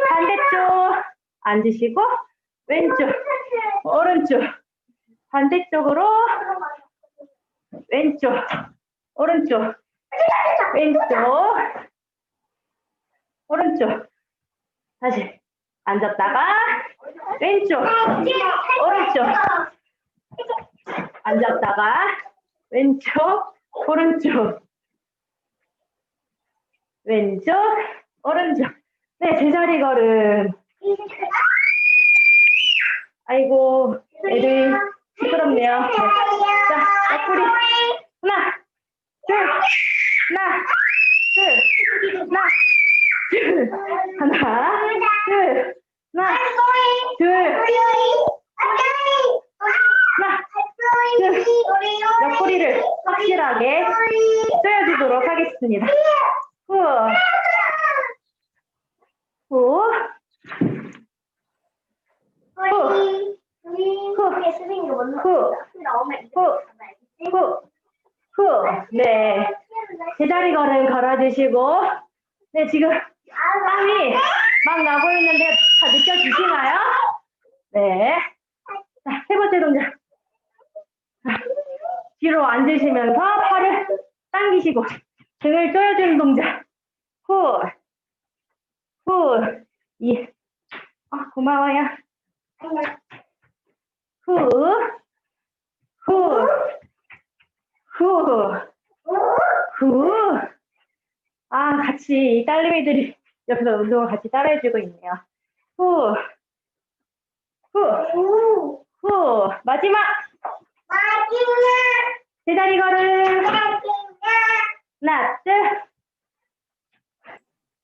반대쪽 앉으시고, 왼쪽, 오른쪽, 반대쪽으로, 왼쪽, 오른쪽, 왼쪽, 오른쪽. 다시 앉았다가, 왼쪽, 오른쪽. 앉았다가, 왼쪽, 오른쪽. 왼쪽, 오른쪽. 네, 제자리 걸음. 아이고, 애들 시끄럽네요. 네. 자, 옆구리. 하나, 둘, 하나, 둘, 하나, 둘, 하나, 둘, 하나, 둘, 하나, 둘. 옆구리를 확실하게 조여주도록 하겠습니다. 후, 후, 후. 네. 제자리 걸음 걸어주시고, 네, 지금 땀이 막 나고 있는데 다 느껴지시나요? 네. 자, 세 번째 동작. 뒤로 앉으시면서 팔을 당기시고, 등을 조여주는 동작. 후, 고마워요. 같이 이 딸내미들이 옆에서 운동을 같이 따라해주고 있네요. 마지막. 제자리 걸음. 하나, 둘.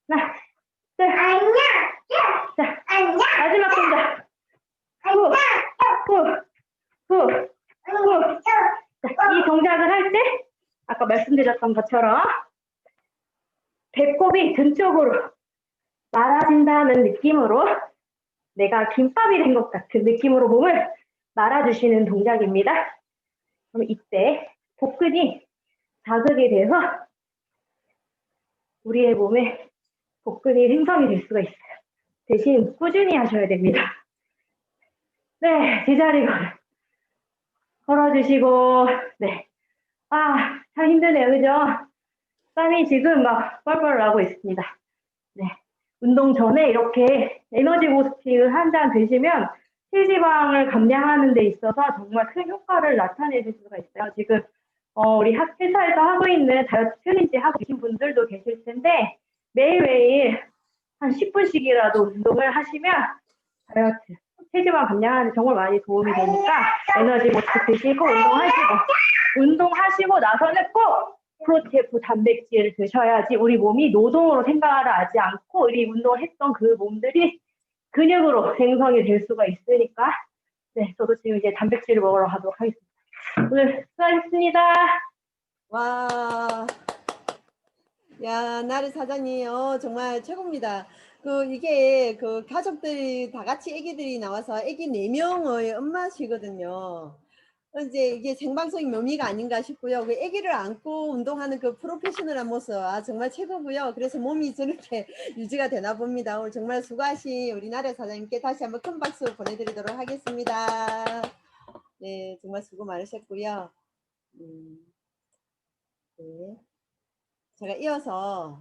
하나, 둘. 자, 마지막 동작. 후, 후, 후, 후. 자, 이 동작을 할 때, 아까 말씀드렸던 것처럼, 배꼽이 등 쪽으로 말아진다는 느낌으로 내가 김밥이 된 것 같은 느낌으로 몸을 말아주시는 동작입니다. 그럼 이때 복근이 자극이 돼서 우리의 몸에 복근이 생성이 될 수가 있어요. 대신 꾸준히 하셔야 됩니다. 네, 제자리 걸어주시고, 네. 아, 참 힘드네요, 그죠? 땀이 지금 막 뻘뻘 나고 있습니다. 네. 운동 전에 이렇게 에너지 부스팅을 한 잔 드시면 체지방을 감량하는 데 있어서 정말 큰 효과를 나타내실 수가 있어요. 지금 우리 회사에서 하고 있는 다이어트 챌린지 하고 계신 분들도 계실 텐데 매일매일 한 10분씩이라도 운동을 하시면 다이어트, 체지방 감량하는 데 정말 많이 도움이 되니까 에너지 부스팅 드시고 운동하시고 나서는 꼭 프로테이프 단백질을 드셔야지 우리 몸이 노동으로 생각을 하지 않고 우리 운동을 했던 그 몸들이 근육으로 생성이 될 수가 있으니까 네, 저도 지금 이제 단백질을 먹으러 가도록 하겠습니다. 오늘 수고하셨습니다. 와, 야, 나래 사장님, 정말 최고입니다. 이게 가족들이 다 같이 애기들이 나와서 애기 4명의 엄마시거든요. 이제 이게 생방송의 묘미가 아닌가 싶고요. 그 아기를 안고 운동하는 그 프로페셔널한 모습, 정말 최고고요. 그래서 몸이 저렇게 유지가 되나 봅니다. 오늘 정말 수고하신 우리 나래 사장님께 다시 한번 큰 박수 보내드리도록 하겠습니다. 네, 정말 수고 많으셨고요. 네. 제가 이어서